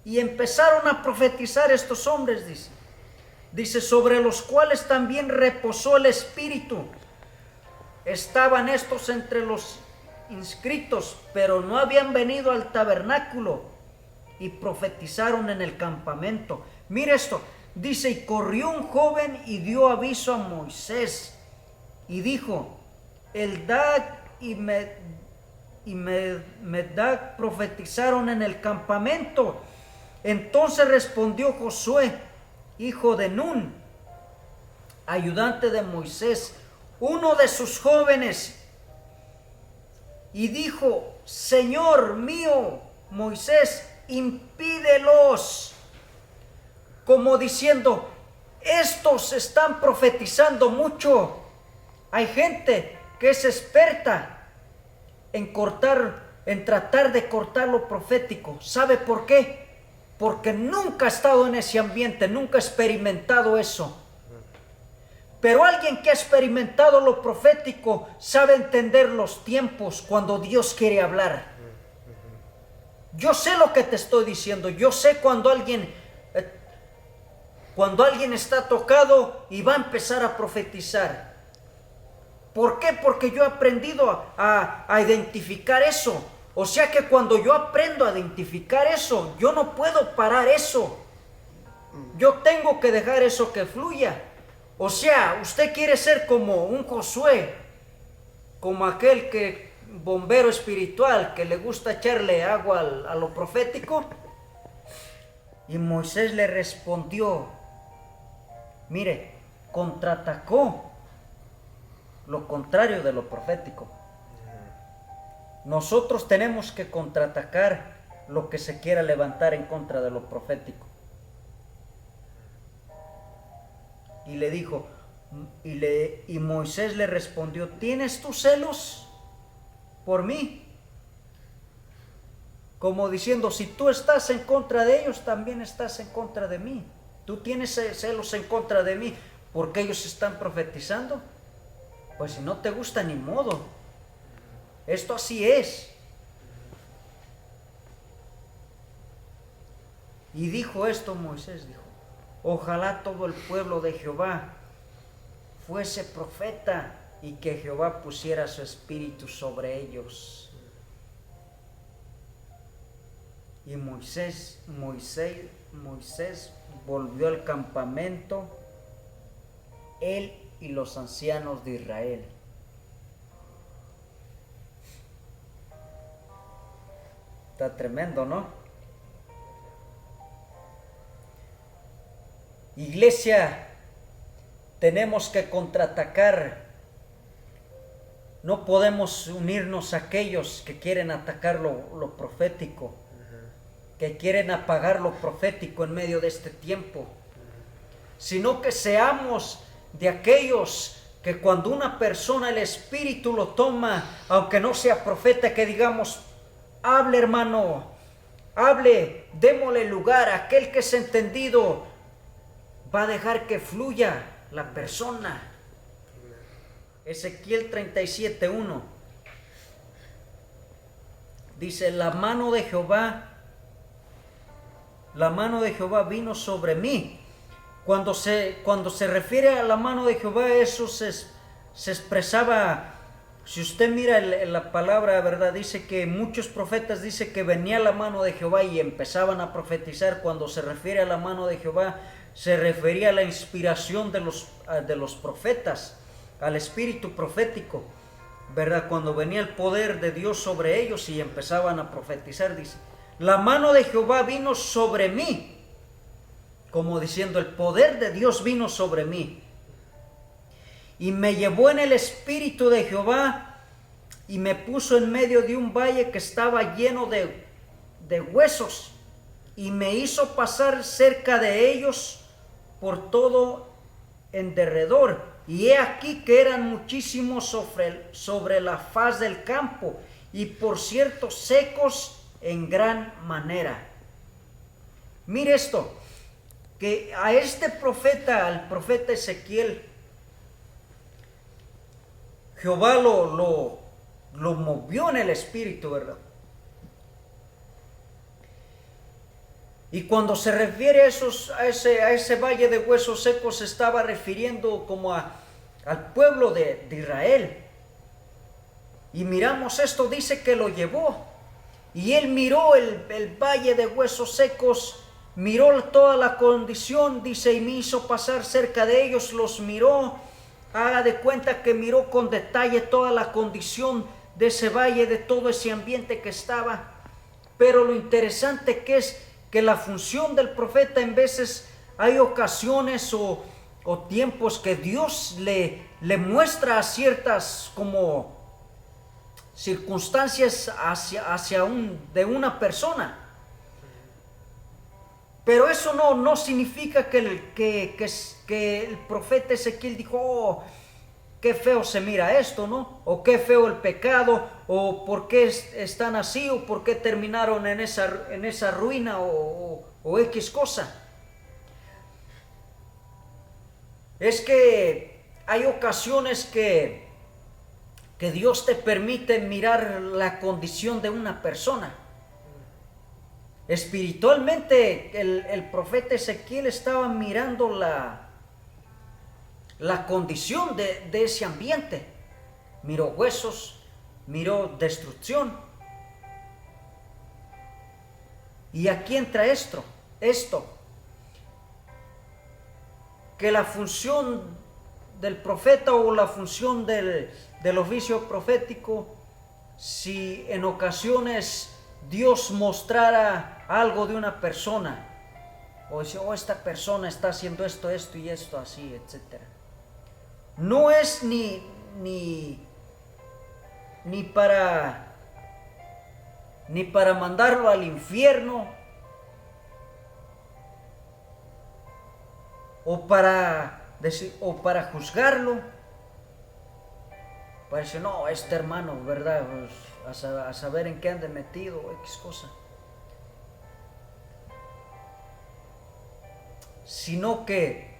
Y empezaron a profetizar estos hombres, dice, sobre los cuales también reposó el Espíritu. Estaban estos entre los inscritos, pero no habían venido al tabernáculo, y profetizaron en el campamento. Mira esto, dice, y corrió un joven y dio aviso a Moisés, y dijo, Eldad y Medac profetizaron en el campamento. Entonces respondió Josué, hijo de Nun, ayudante de Moisés, uno de sus jóvenes, y dijo, Señor mío, Moisés, impídelos, como diciendo, estos están profetizando mucho. Hay gente que es experta en tratar de cortar lo profético. ¿Sabe por qué? Porque nunca ha estado en ese ambiente, nunca ha experimentado eso. Pero alguien que ha experimentado lo profético sabe entender los tiempos cuando Dios quiere hablar. Yo sé lo que te estoy diciendo. Yo sé cuando alguien está tocado y va a empezar a profetizar. ¿Por qué? Porque yo he aprendido a identificar eso. O sea que cuando yo aprendo a identificar eso, yo no puedo parar eso. Yo tengo que dejar eso que fluya. O sea, usted quiere ser como un Josué, como aquel bombero espiritual que le gusta echarle agua a lo profético. Y Moisés le respondió, mire, contraatacó lo contrario de lo profético. Nosotros tenemos que contraatacar lo que se quiera levantar en contra de lo profético. Y le dijo, y Moisés le respondió, ¿tienes tú celos por mí? Como diciendo, si tú estás en contra de ellos, también estás en contra de mí. Tú tienes celos en contra de mí porque ellos están profetizando. Pues si no te gusta, ni modo. Esto así es. Y dijo esto Moisés, dijo, ojalá todo el pueblo de Jehová fuese profeta y que Jehová pusiera su espíritu sobre ellos. Y Moisés volvió al campamento, él y los ancianos de Israel. Está tremendo, ¿no? Iglesia, tenemos que contraatacar. No podemos unirnos a aquellos que quieren atacar lo profético, que quieren apagar lo profético en medio de este tiempo, sino que seamos de aquellos que cuando una persona el Espíritu lo toma, aunque no sea profeta, que digamos, hable hermano, hable, démosle lugar a aquel que es entendido, va a dejar que fluya la persona. Ezequiel 37:1 dice, la mano de Jehová vino sobre mí. Cuando se refiere a la mano de Jehová, eso se expresaba. Si usted mira la palabra, ¿verdad? Dice que muchos profetas dice que venía la mano de Jehová y empezaban a profetizar. Cuando se refiere a la mano de Jehová, se refería a la inspiración de los profetas, al espíritu profético, ¿verdad? Cuando venía el poder de Dios sobre ellos y empezaban a profetizar, dice, la mano de Jehová vino sobre mí, como diciendo, el poder de Dios vino sobre mí. Y me llevó en el espíritu de Jehová y me puso en medio de un valle que estaba lleno de huesos y me hizo pasar cerca de ellos por todo en derredor. Y he aquí que eran muchísimos sobre la faz del campo y por cierto secos en gran manera. Mire esto, que a este profeta, al profeta Ezequiel, Jehová lo movió en el espíritu, ¿verdad? Y cuando se refiere a ese valle de huesos secos, se estaba refiriendo como al pueblo de Israel. Y miramos esto, dice que lo llevó. Y él miró el valle de huesos secos, miró toda la condición, dice, y me hizo pasar cerca de ellos, los miró. Haga de cuenta que miró con detalle toda la condición de ese valle, de todo ese ambiente que estaba. Pero lo interesante que es que la función del profeta, en veces hay ocasiones o tiempos que Dios le muestra a ciertas como circunstancias de una persona. Pero eso no significa que el profeta Ezequiel dijo, oh, qué feo se mira esto, ¿no? O qué feo el pecado, o por qué están así, o por qué terminaron en esa ruina, o X cosa. Es que hay ocasiones que Dios te permite mirar la condición de una persona. Espiritualmente, el profeta Ezequiel estaba mirando la condición de ese ambiente. Miró huesos, miró destrucción. Y aquí entra esto, que la función del profeta o la función del oficio profético, si en ocasiones Dios mostrara algo de una persona, o dice, oh, esta persona está haciendo esto y esto así, etc. No es ni para mandarlo al infierno, o para juzgarlo, para decir, no, este hermano, ¿verdad? Pues, a saber en qué ande metido, X cosa. Sino que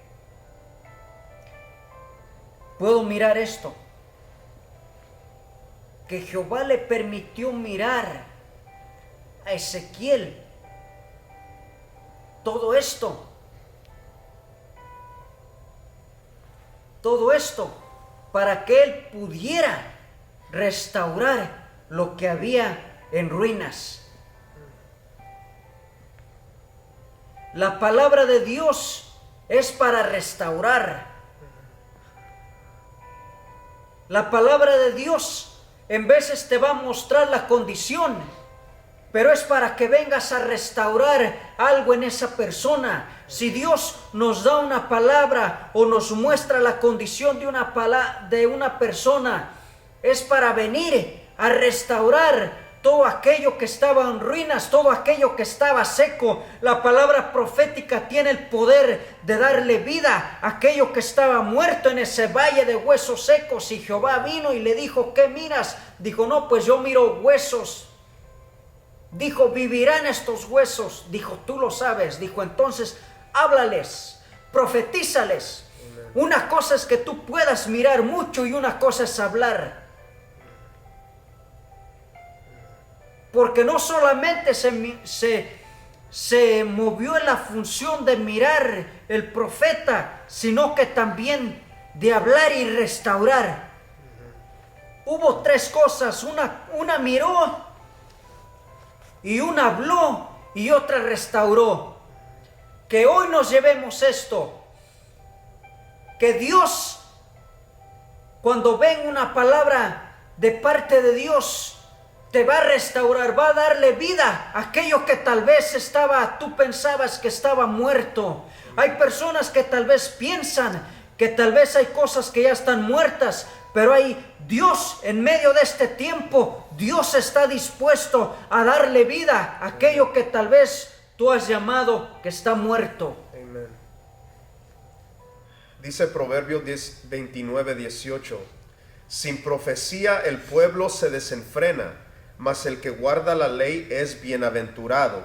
puedo mirar esto, que Jehová le permitió mirar a Ezequiel todo esto para que él pudiera restaurar lo que había en ruinas. La palabra de Dios es para restaurar. La palabra de Dios en veces te va a mostrar la condición, pero es para que vengas a restaurar algo en esa persona. Si Dios nos da una palabra o nos muestra la condición de una persona, es para venir a restaurar todo aquello que estaba en ruinas, todo aquello que estaba seco. La palabra profética tiene el poder de darle vida a aquello que estaba muerto en ese valle de huesos secos. Y Jehová vino y le dijo, ¿qué miras? Dijo, no, pues yo miro huesos. Dijo, ¿vivirán estos huesos? Dijo, tú lo sabes. Dijo, entonces háblales, profetízales. Una cosa es que tú puedas mirar mucho y una cosa es hablar. Porque no solamente se movió en la función de mirar el profeta, sino que también de hablar y restaurar. Hubo tres cosas, una miró, y una habló, y otra restauró. Que hoy nos llevemos esto, que Dios, cuando venga una palabra de parte de Dios, te va a restaurar, va a darle vida a aquello que tal vez tú pensabas que estaba muerto. Hay personas que tal vez piensan que tal vez hay cosas que ya están muertas, pero hay Dios en medio de este tiempo. Dios está dispuesto a darle vida a aquello que tal vez tú has llamado que está muerto. Amén. Dice Proverbios 29:18: sin profecía el pueblo se desenfrena, mas el que guarda la ley es bienaventurado.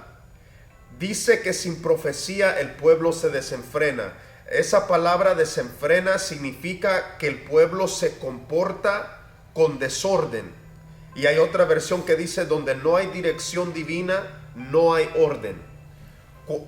Dice que sin profecía el pueblo se desenfrena. Esa palabra desenfrena significa que el pueblo se comporta con desorden. Y hay otra versión que dice, donde no hay dirección divina, no hay orden.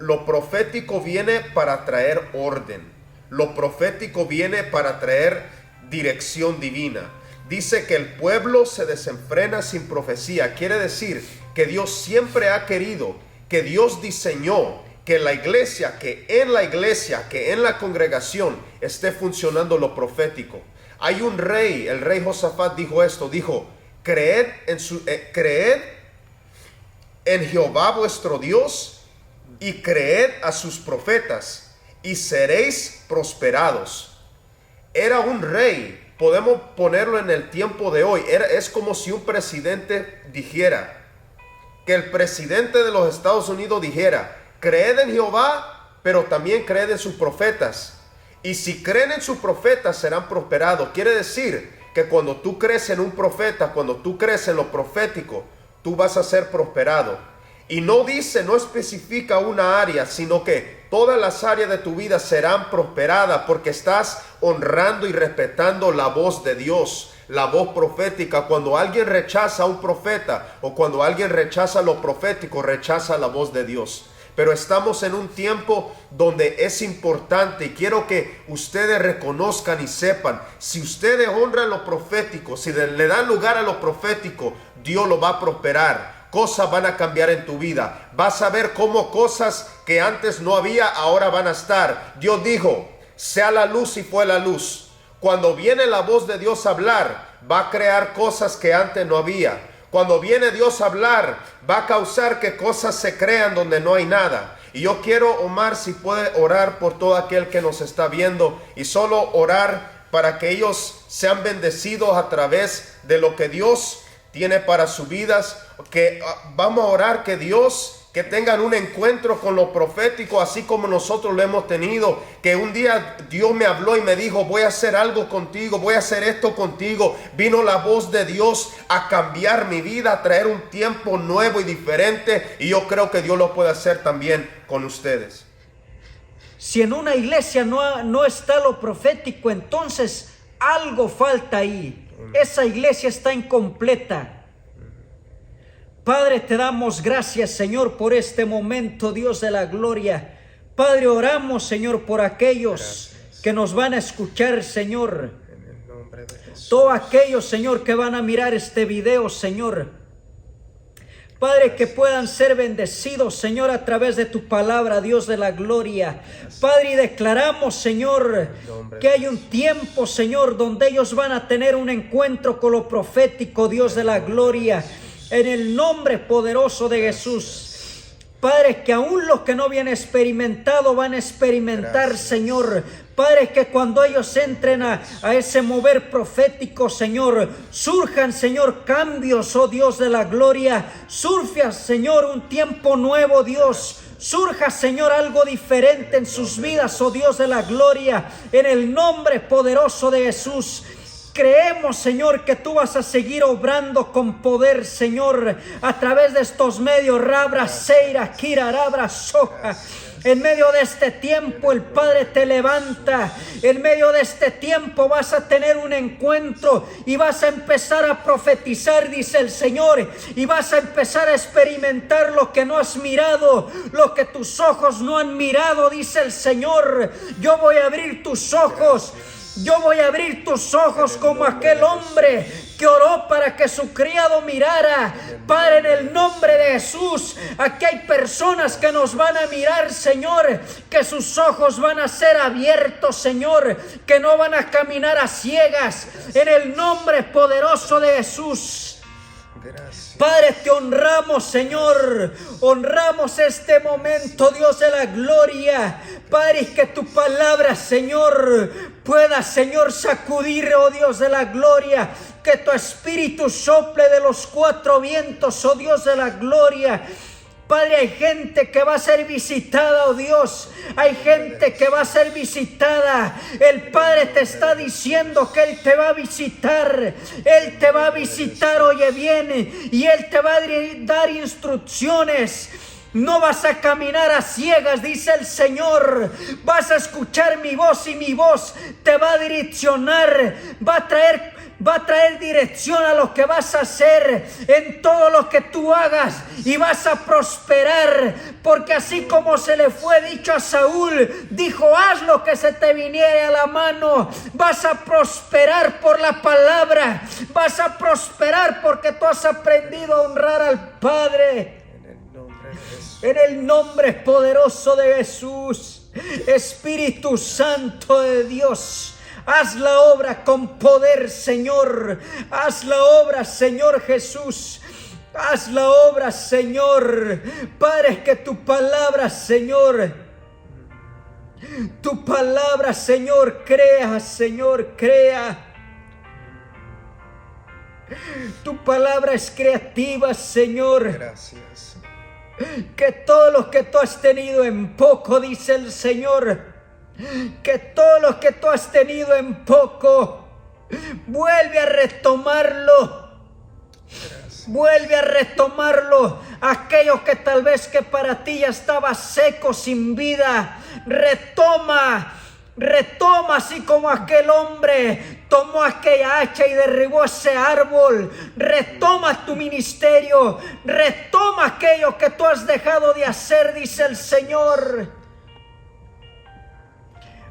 Lo profético viene para traer orden. Lo profético viene para traer dirección divina. Dice que el pueblo se desenfrena sin profecía. Quiere decir que Dios siempre ha querido, que Dios diseñó que en la iglesia, que en la congregación esté funcionando lo profético. Hay un rey, el rey Josafat dijo esto, dijo, creed en Jehová vuestro Dios y creed a sus profetas y seréis prosperados. Era un rey. Podemos ponerlo en el tiempo de hoy. Es como si un presidente dijera, que el presidente de los Estados Unidos dijera, creed en Jehová, pero también creed en sus profetas. Y si creen en sus profetas, serán prosperados. Quiere decir que cuando tú crees en un profeta, cuando tú crees en lo profético, tú vas a ser prosperado. Y no dice, no especifica una área, sino que todas las áreas de tu vida serán prosperadas porque estás honrando y respetando la voz de Dios, la voz profética. Cuando alguien rechaza a un profeta o cuando alguien rechaza lo profético, rechaza la voz de Dios. Pero estamos en un tiempo donde es importante y quiero que ustedes reconozcan y sepan, si ustedes honran lo profético, si le dan lugar a lo profético, Dios lo va a prosperar. Cosas van a cambiar en tu vida. Vas a ver cómo cosas que antes no había, ahora van a estar. Dios dijo, sea la luz y fue la luz. Cuando viene la voz de Dios a hablar, va a crear cosas que antes no había. Cuando viene Dios a hablar, va a causar que cosas se crean donde no hay nada. Y yo quiero, Omar, si puede orar por todo aquel que nos está viendo y solo orar para que ellos sean bendecidos a través de lo que Dios tiene para sus vidas. Que vamos a orar que Dios, que tengan un encuentro con lo profético, así como nosotros lo hemos tenido. Que un día Dios me habló y me dijo, voy a hacer algo contigo, voy a hacer esto contigo. Vino la voz de Dios a cambiar mi vida, a traer un tiempo nuevo y diferente. Y yo creo que Dios lo puede hacer también con ustedes. Si en una iglesia no está lo profético, entonces algo falta ahí. Esa iglesia está incompleta. Padre, te damos gracias, Señor, por este momento, Dios de la gloria. Padre, oramos, Señor, por aquellos que nos van a escuchar, Señor. En el nombre de Jesús. Todos aquellos, Señor, que van a mirar este video, Señor. Padre, que puedan ser bendecidos, Señor, a través de tu palabra, Dios de la gloria. Padre, y declaramos, Señor, que hay un tiempo, Señor, donde ellos van a tener un encuentro con lo profético, Dios de la gloria. En el nombre poderoso de Jesús. Padre, que aún los que no habían experimentado van a experimentar, Señor. Padre, que cuando ellos entren a ese mover profético, Señor, surjan, Señor, cambios, oh Dios de la gloria. Surja, Señor, un tiempo nuevo, Dios. Surja, Señor, algo diferente en sus vidas, oh Dios de la gloria. En el nombre poderoso de Jesús. Creemos, Señor, que tú vas a seguir obrando con poder, Señor, a través de estos medios. Rabra, Seira, Kira, Rabra, Soja. En medio de este tiempo el Padre te levanta. En medio de este tiempo vas a tener un encuentro y vas a empezar a profetizar, dice el Señor. Y vas a empezar a experimentar lo que no has mirado, lo que tus ojos no han mirado, dice el Señor. Yo voy a abrir tus ojos. Yo voy a abrir tus ojos como aquel hombre que oró para que su criado mirara. Padre, en el nombre de Jesús, aquí hay personas que nos van a mirar, Señor, que sus ojos van a ser abiertos, Señor, que no van a caminar a ciegas. En el nombre poderoso de Jesús. Gracias. Padre, te honramos, Señor. Honramos este momento, Dios de la gloria. Padre, que tu palabra, Señor, pueda, Señor, sacudir, oh Dios de la gloria. Que tu espíritu sople de los cuatro vientos, oh Dios de la gloria. Padre, hay gente que va a ser visitada, oh Dios. Hay gente que va a ser visitada. El Padre te está diciendo que Él te va a visitar. Él te va a visitar, oye bien. Y Él te va a dar instrucciones. No vas a caminar a ciegas, dice el Señor. Vas a escuchar mi voz y mi voz te va a direccionar. Va a traer dirección a lo que vas a hacer en todo lo que tú hagas y vas a prosperar, porque así como se le fue dicho a Saúl, dijo: haz lo que se te viniere a la mano. Vas a prosperar por la palabra, vas a prosperar porque tú has aprendido a honrar al Padre. En el nombre poderoso de Jesús. Espíritu Santo de Dios, haz la obra con poder, Señor. Haz la obra, Señor Jesús. Haz la obra, Señor. Padre, que tu palabra, Señor, tu palabra, Señor, crea, Señor, crea. Tu palabra es creativa, Señor. Gracias. que todo lo que tú has tenido en poco, dice el Señor, que todo lo que tú has tenido en poco, vuelve a retomarlo. Vuelve a retomarlo. Aquello que tal vez que para ti ya estaba seco, sin vida, retoma, así como aquel hombre tomó aquella hacha y derribó ese árbol. Retoma tu ministerio, retoma aquello que tú has dejado de hacer, dice el Señor.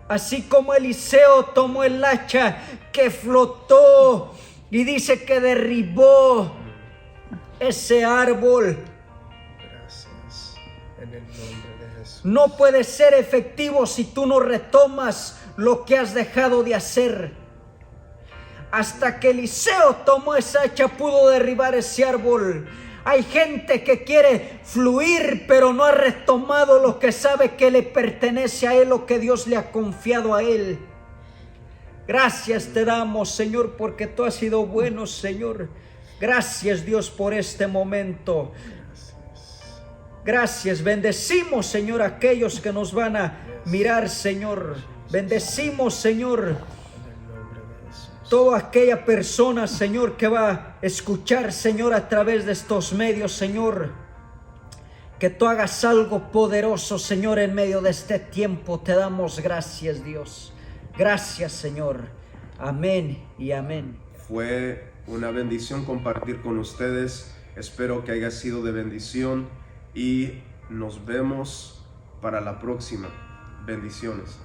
Así como Eliseo tomó el hacha que flotó y dice que derribó ese árbol. Gracias. En el nombre de Jesús. No puede ser efectivo si tú no retomas lo que has dejado de hacer. Hasta que Eliseo tomó esa hacha pudo derribar ese árbol. Hay gente que quiere fluir, pero no ha retomado lo que sabe que le pertenece a él, lo que Dios le ha confiado a él. Gracias te damos, Señor, porque tú has sido bueno, Señor. Gracias, Dios, por este momento. Gracias. Bendecimos, Señor, a aquellos que nos van a mirar, Señor. Bendecimos, Señor, toda aquella persona, Señor, que va a escuchar, Señor, a través de estos medios, Señor. Que tú hagas algo poderoso, Señor, en medio de este tiempo. Te damos gracias, Dios. Gracias, Señor. Amén y amén. Fue una bendición compartir con ustedes. Espero que haya sido de bendición y nos vemos para la próxima. Bendiciones.